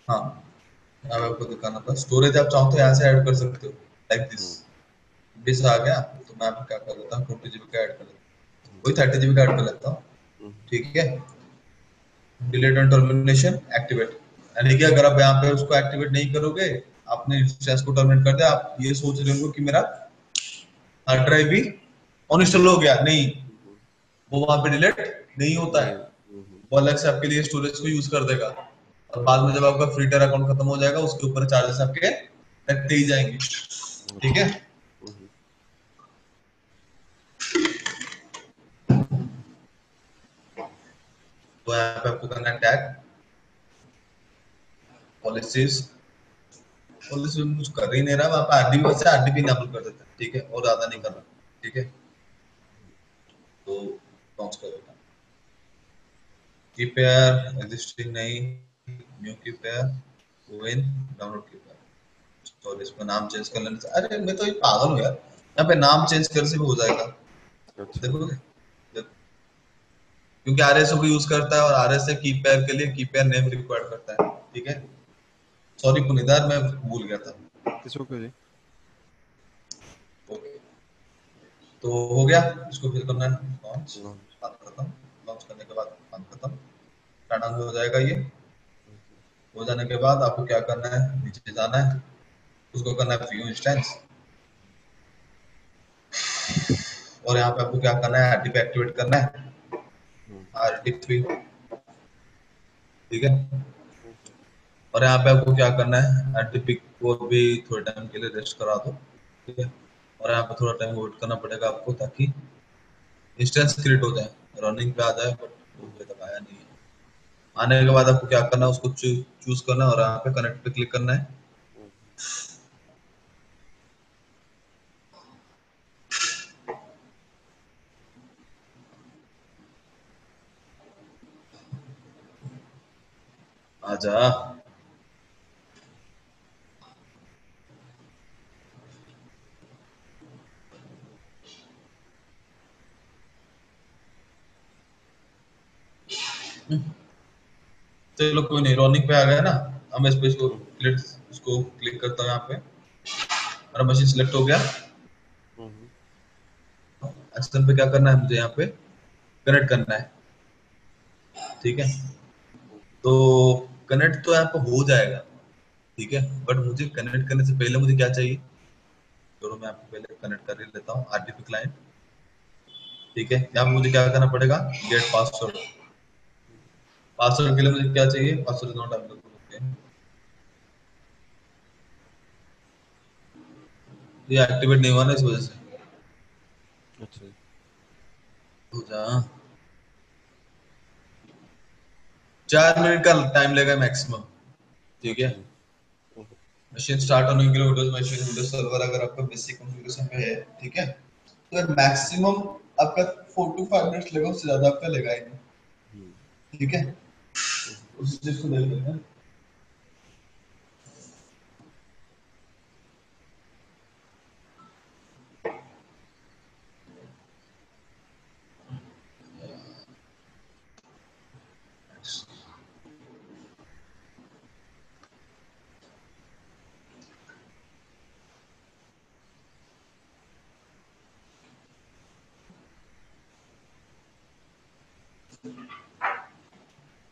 हाँ, यहाँ पे आपको दिखाना था स्टोरेज, आप चाहो तो यहाँ से ऐड कर सकते हो, लाइक दिस। हम्म। दिस आ गया, तो मैं यहाँ पे क्या कर लेता हूँ, 20 GB का ऐड कर लेता हूँ, वही 30 GB का ऐड कर लेता हूँ, हम्म। ठीक है। डिलीट एंड टर्मिनेशन एक्टिवेट, यानी कि अगर आप यहाँ पे उसको एक्टिवेट नहीं करोगे, आपने इंस्टेंस को टर्मिनेट कर दिया, आप ये सोच रहे हो कि मेरा हार्ड ड्राइव भी अनइंस्टॉल हो गया, नहीं, वो वहां पे डिलीट नहीं होता है, नहीं। वो अलग से आपके लिए स्टोरेज को यूज कर देगा, और बाद में जब आपका फ्री टायर अकाउंट खत्म हो जाएगा उसके ऊपर चार्जेस आपके लगते ही जाएंगे, ठीक अच्छा। है। हम्म। तो यहाँ पे आपको करना है टैग पॉलिसीज, पॉलिसी में कुछ कर ही नहीं रहा, वहाँ पे आरडीबी से आरडीबी इनेबल कर देते हैं, ठीक है, और ज्यादा नहीं करना, ठीक है। तो लॉन्च कर देता हूँ, की पेयर एग्जिस्टिंग नहीं, न्यू की पेयर, विन, डाउनलोड की पेयर, और इसमें नाम चेंज कर लेने से, अरे मैं तो ये पागल हूँ यार, यहाँ पे नाम चेंज कर से भी हो जाएगा, अच्छा। देखोगे, देखो, क्योंकि आरएसओ को यूज करता है और आरएसए की पेयर के लिए की पेयर नेम रिक्वायर करता है, ठीक है। सॉरी पुनिदार, मैं भूल गया था। It's okay ji. ओके, तो हो गया, इसको फिर करना है लॉन्च, लॉन्च। बात खत्म। लॉन्च करने के बाद काम खत्म, टाटा हो जाएगा ये। हो जाने के बाद आपको क्या करना है, नीचे जाना है, उसको करना है व्यू इंस्टेंस, और यहाँ पे आपको क्या करना है, आरटीपी एक्टिवेट करना है, आरटीपी, ठीक है। और यहाँ पे आपको क्या करना है, आरटीपी को भी थोड़े टाइम के लिए रेस्ट करा दो, ठीक है। और यहाँ पे थोड़ा टाइम वेट करना पड़ेगा आपको, ताकि इंस्टेंस क्रिएट हो जाए, रनिंग पे आ जाए, बट वो अभी तक आया नहीं है। आने के बाद आपको क्या करना है, उसको चूज करना है और यहाँ पे कनेक्ट पे क्लिक करना है। आजा। चलो कोई नहीं, रनिंग पे आ गया ना। अब मैं इस पे इसको क्लिक करता हूँ यहाँ पे, मेरा मशीन सिलेक्ट हो गया। एक्शन पे क्या करना है मुझे, यहाँ पे कनेक्ट करना है, ठीक है। तो कनेक्ट तो यहाँ पे हो जाएगा, ठीक है, बट मुझे कनेक्ट करने से पहले मुझे क्या चाहिए, चलो मैं आपको पहले कनेक्ट कर ही लेता हूँ आरटीपी क्लाइंट, ठीक है। यहाँ पे मुझे क्या करना पड़ेगा, गेट पासवर्ड। पासवर्ड के लिए मुझे क्या चाहिए, पासवर्ड नॉट अवेलेबल, ये एक्टिवेट नहीं हुआ ना, इस वजह से। अच्छा। हो जा, 4 मिनट का टाइम लेगा मैक्सिमम, ठीक है। अच्छा जी। मशीन स्टार्ट होने के लिए विंडोज मशीन, विंडोज सर्वर अगर आपका बेसिक कॉन्फ़िगरेशन पे है, ठीक है, तो मैक्सिमम आपका 4 to 5 मिनट लेगा, उससे ज्यादा आपका लेगा ही नहीं, ठीक है। उस चीज को देख लेते हैं।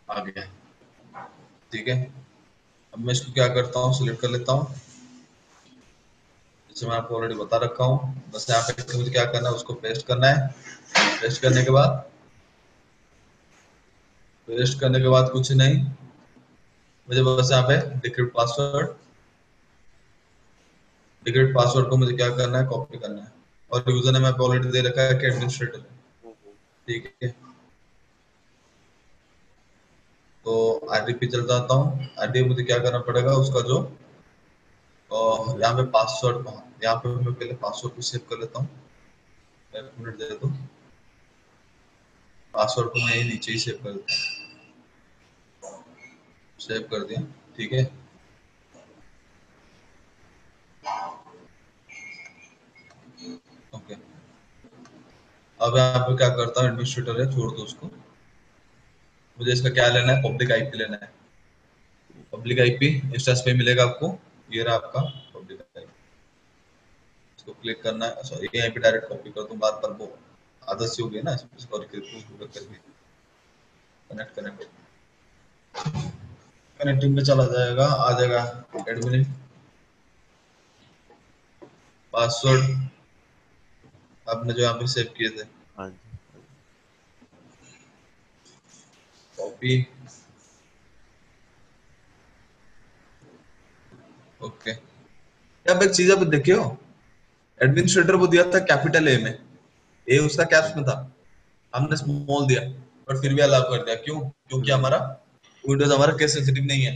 आ गया, ठीक है। अब मैं इसको क्या करता हूँ, सिलेक्ट कर लेता हूँ, जैसे मैं आपको ऑलरेडी बता रखा हूँ। बस यहाँ पे मुझे क्या करना है, उसको पेस्ट करना है। पेस्ट करने के बाद, पेस्ट करने के बाद कुछ नहीं, मुझे बस यहाँ पे डिक्रिप्ट पासवर्ड, डिक्रिप्ट पासवर्ड को मुझे क्या करना है, कॉपी करना है। और यूजर ने मैं ऑलरेडी दे रखा है कि एडमिनिस्ट्रेटर है, ठीक है। तो आरटीपी चल जाता हूँ, आरटीपी मुझे क्या करना पड़ेगा, उसका जो यहाँ पे पासवर्ड, यहाँ पे मैं पहले पासवर्ड को सेव कर लेता हूँ, 1 मिनट दे दो। पासवर्ड को मैं यही नीचे ही सेव कर देता हूँ, सेव कर दिया, ठीक है। ओके, अब यहाँ पे क्या करता हूँ, एडमिनिस्ट्रेटर है, छोड़ दो उसको। मुझे इसका क्या लेना है, पब्लिक आईपी लेना है। पब्लिक आईपी इंस्टेंस पे मिलेगा आपको, ये रहा आपका पब्लिक आईपी। इसको क्लिक करना है, सॉरी यहीं पे डायरेक्ट कॉपी कर दूं, बार बार वो आदत सी हो गई ना, इसको करके कनेक्ट कनेक्ट कनेक्टिंग में चला जाएगा, आ जाएगा एडमिन पासवर्ड आपने जो यहाँ पे सेव किए थे, हाँ जी। कॉपी। ओके, अब एक चीज आप देखियो, एडमिनिस्ट्रेटर वो दिया था कैपिटल ए में, ए उसका कैप्स में था, हमने स्मॉल दिया, पर फिर भी अलाउ कर दिया, क्यों, क्योंकि हमारा विंडोज हमारा केस सेंसिटिव नहीं है,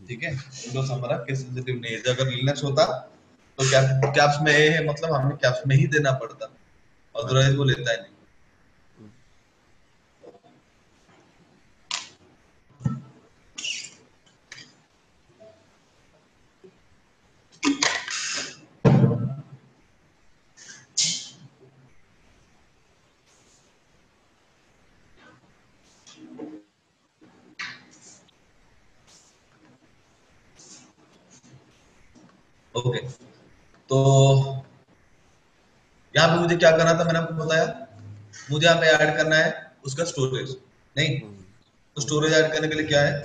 ठीक है। विंडोज हमारा केस सेंसिटिव नहीं है। अगर लिनक्स होता तो कैप्स में ए है, मतलब हमें कैप्स में ही देना पड़ता, हाँ जी। अदरवाइज वो लेता है नहीं। तो यहाँ पे मुझे क्या करना था, मैंने आपको बताया, मुझे यहाँ पे ऐड करना है उसका स्टोरेज, नहीं? हम्म, तो हम्म, स्टोरेज ऐड करने के लिए क्या है,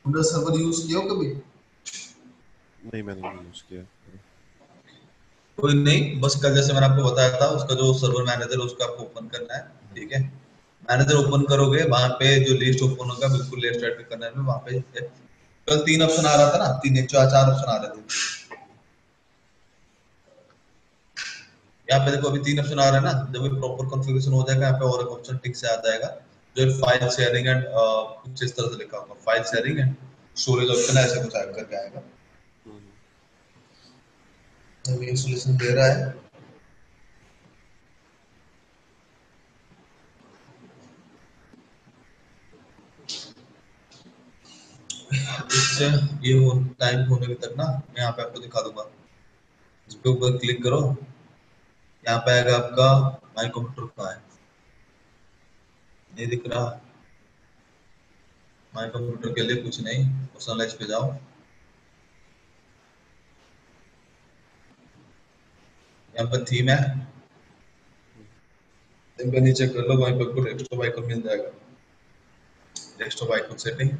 तुमने सर्वर यूज किया हो कभी? नहीं मैंने नहीं यूज किया। कोई नहीं, बस कल जैसे मैंने आपको बताया था, उसका जो सर्वर मैनेजर है उसको आपको ओपन करना है, ठीक है? मैनेजर ओपन करोगे, वहां पे जो लिस्ट ओपन होगा बिल्कुल लेफ्ट साइड पे करना है, वहां पे कल 3 ऑप्शन आ रहा था ना, 3 1 4 4 ऑप्शन आ रहे थे। यहाँ पे देखो अभी 3 ऑप्शन आ रहा है ना, जब ये प्रॉपर कॉन्फ़िगरेशन हो जाएगा यहाँ पे और एक ऑप्शन टिक से आ जाएगा, जो फाइल शेयरिंग एंड कुछ इस तरह से लिखा होगा, file sharing and storage option है, ऐसे कुछ आगे करके आएगा। हम्म, अभी इंस्टॉलेशन दे रहा है। इससे ये वो टाइम होने तक ना मैं यहाँ पे आपको दिखा दूंगा। इस पे ऊपर क्लिक करो, यहाँ पे आएगा आपका माई कंप्यूटर कहाँ है, नहीं दिख रहा। माई कंप्यूटर के लिए कुछ नहीं, पर्सनलाइज पे जाओ, यहाँ पर थीम है, थीम पे नीचे कर लो, वहीं पे आपको डेस्कटॉप आइकन मिल जाएगा, desktop icon setting,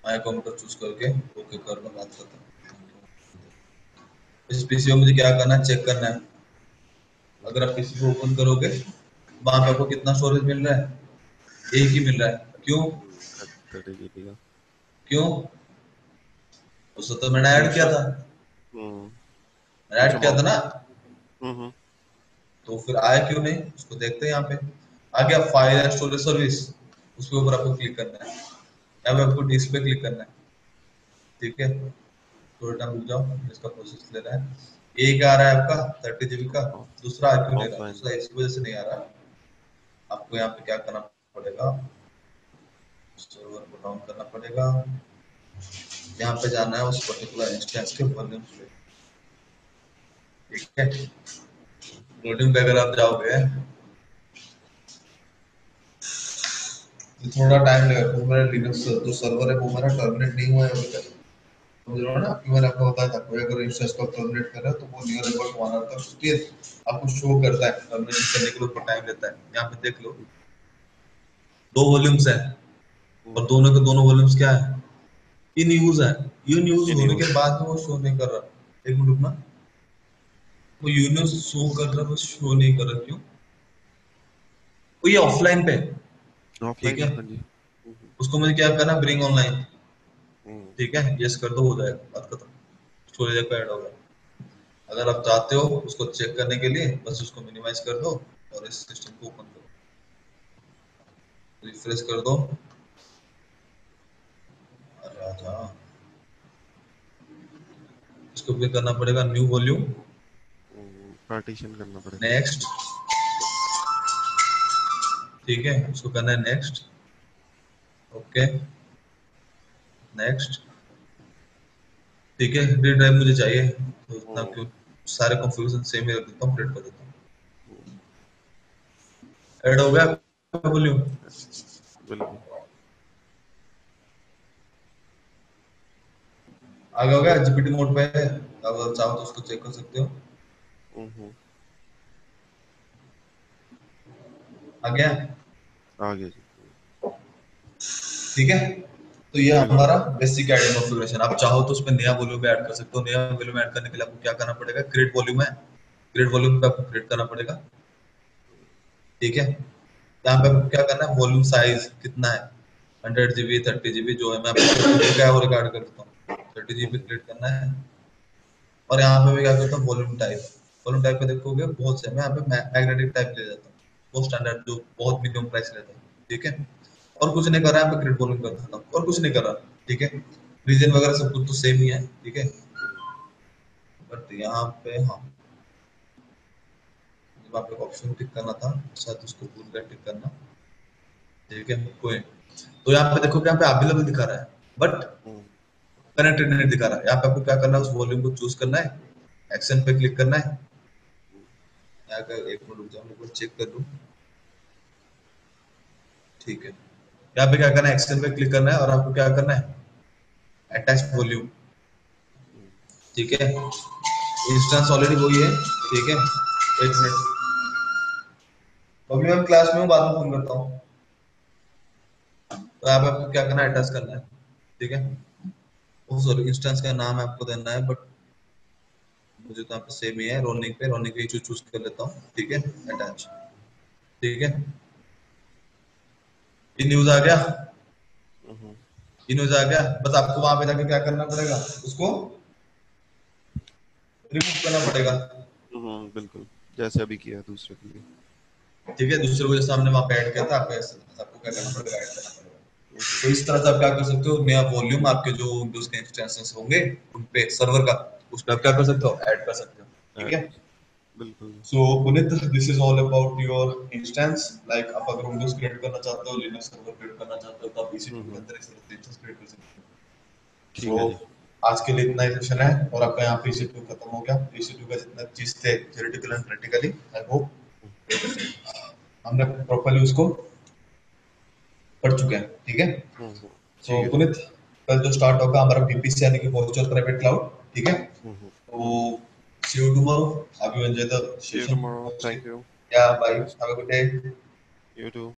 my computer choose करके ओके कर लो, बात खत्म। इस पीसी में मुझे क्या करना है, चेक करना है। अगर आप पीसी को ओपन करोगे, वहां पे आपको कितना स्टोरेज मिल रहा है, एक ही मिल रहा है, क्यों? 30 GB का। क्यों? उसको तो मैंने ऐड किया दूसरा। था, हम्म। मैंने अच्छा ऐड किया था ना, हम्म, तो फिर आया क्यों नहीं, उसको देखते हैं। यहाँ पे आ गया फाइल एंड स्टोरेज सर्विस, उसके ऊपर आपको क्लिक करना है, यहाँ पे आपको डिस्क पे क्लिक करना है, ठीक है? थोड़ा टाइम रुक जाओ, इसका प्रोसेस ले रहा है। एक आ रहा है आपका 30 GB का, दूसरा आ क्यों नहीं रहा, ऑफलाइन। दूसरा इसी वजह से नहीं आ रहा। आपको यहाँ पे क्या करना पड़ेगा, सर्वर को डाउन करना पड़ेगा, यहाँ पे जाना है उस पर्टिकुलर इंस्टेंस के वॉल्यूम पे, ठीक है? वॉल्यूम पे अगर आप जाओगे तो थोड़ा टाइम लगेगा, क्योंकि मेरा लिनक्स जो सर्वर है वो मेरा टर्मिनेट नहीं हुआ है अभी तक, समझ रहे हो ना? कि मैंने आपको बताया था, कोई अगर इंस्टेंस को टर्मिनेट कर रहा है तो वो नियर अबाउट 1 आवर तक स्टिल आपको शो करता है, टर्मिनेट करने के लिए ऊपर टाइम लेता है। यहाँ पे देख लो, 2 वॉल्यूम्स है, और दोनों के दोनों वॉल्यूम्स क्या है, इन यूज है। इन यूज इन होने यूज। के बाद में वो शो नहीं कर रहा, एक मिनट रुकना, वो यूनिवर्स शो कर रहा है, वो शो नहीं कर रहा, क्यों? वो ये ऑफलाइन पे है, ठीक ऑफलाइन है? है, हाँ जी। उसको मुझे क्या करना, ब्रिंग ऑनलाइन, हम्म, ठीक है? यस कर दो, हो जाएगा, बात खत्म, स्टोरेज पे ऐड होगा। अगर आप चाहते हो उसको चेक करने के लिए, बस उसको मिनिमाइज कर दो और इस सिस्टम को ओपन करो, रिफ्रेश कर दो, अरे आजा, इसको भी करना पड़ेगा न्यू वॉल्यूम, पार्टीशन करना पड़ेगा। नेक्स्ट, ठीक है? उसको करना है नेक्स्ट, ओके, नेक्स्ट, ठीक है? डी ड्राइव मुझे चाहिए, तो इतना हम्म, क्यों, सारे कॉन्फ़िगरेशन सेम ही रख देता हूँ, अपडेट कर देता हूँ। हम्म, ऐड हो गया वॉल्यूम, बिल्कुल। आगे हो गया, जीपीटी मोड पे है, अगर चाहो तो उसको चेक कर सकते हो, हम्म, आ गया, आगे जी। ठीक है? तो ये बिल्कुल। हमारा बेसिक आईडी कॉन्फ़िगरेशन। आप चाहो तो उसमें नया वॉल्यूम ऐड कर सकते हो। नया वॉल्यूम ऐड करने के लिए आपको क्या करना पड़ेगा, क्रिएट वॉल्यूम है, क्रिएट वॉल्यूम पे आपको क्रिएट करना पड़ेगा, ठीक है? यहाँ पे आपको क्या करना है, वॉल्यूम साइज कितना है, 100 GB 30 GB जो है, मैं आपको क्या वो रिकॉर्ड कर देता हूँ, 30 GB हम्म, क्रिएट करना है। और यहाँ पे मैं क्या करता हूँ, वॉल्यूम टाइप, वॉल्यूम टाइप पे देखोगे बहुत से, मैं यहाँ पे मैग्नेटिक टाइप ले जाता हूँ, वो स्टैंडर्ड जो बहुत मिनिमम प्राइस रहता है, ठीक है? और कुछ नहीं कर रहा है, यहाँ पे क्रिएट वॉल्यूम कर देता हूँ, और कुछ नहीं कर रहा, ठीक है? रीजन वगैरह सब कुछ तो सेम ही है, ठीक है? बट यहाँ पे हाँ, जब आप एक ऑप्शन टिक करना था, शायद उसको भूल गया टिक करना, ठीक है? कोई, तो यहाँ पे देखो, यहाँ पे अवेलेबल दिखा रहा है, बट हम्म, कनेक्टेड नहीं दिखा रहा है। यहाँ पे आपको क्या करना है, उस वॉल्यूम को चूज करना है, एक्शन पे क्लिक करना है, यहाँ का एक मिनट रुक जाओ, मैं एक बार चेक कर लूँ, ठीक है? यहाँ पे क्या करना है, एक्शन पे क्लिक करना है, और आपको क्या करना है, अटैच वॉल्यूम, ठीक है, इंस्टेंस ऑलरेडी वही है, ठीक है। एक मिनट, अभी मैं क्लास में हूँ, बाद में फोन करता हूँ। तो आप आपको क्या करना है, अटैच करना है, ठीक है। वो सॉरी, इंस्टेंस का नाम आपको देना है, बट मुझे तो यहाँ पे सेम ही है, रोनिक पे, रोनिक इशू चूज कर लेता हूँ, ठीक है, अटैच, ठीक है। ये न्यूज आ गया, हम्म ये न्यूज आ गया, बस आपको वहां पे जाके क्या करना पड़ेगा, उसको रिमूव करना पड़ेगा, बिल्कुल, जैसे अभी किया दूसरे के लिए। ठीक है। दूसरे को जैसे हमने वहां पे ऐड किया था, आपको क्या करना पड़ेगा, ऐड करना पड़ेगा। हम्म तो इस तरह से आप क्या कर सकते हो, नया वॉल्यूम आपके जो विंडोज के इंस्टेंसेस होंगे उन पे, सर्वर का, उस पे आप क्या कर सकते हो, ऐड कर सकते हो, ठीक ऐड है। कर, बिल्कुल। So Puneet, this is all about your instance. Like आप अगर विंडोज क्रिएट करना चाहते हो, लिनक्स सर्वर क्रिएट करना चाहते हो, तो आप EC2 के हम्म अंदर इस तरह से इंस्टेंस क्रिएट कर सकते हो। ठीक है सो जी। आज के लिए इतना ही सेशन है, और आपका यहाँ पे EC2 खत्म हो गया। EC2 का जितना चीज थे theoretical and practically, I hope हमने प्रॉपर्ली उसको पढ़ चुके हैं, ठीक है। ठीक सो है जी। पुनीत, कल जो स्टार्ट होगा हमारा VPC यानी कि वर्चुअल प्राइवेट क्लाउड, ठीक है। तो hmm see you tomorrow. Have you enjoyed the see you session tomorrow, mostly? Thank you. Yeah, bye. Best. Have a good day. You to.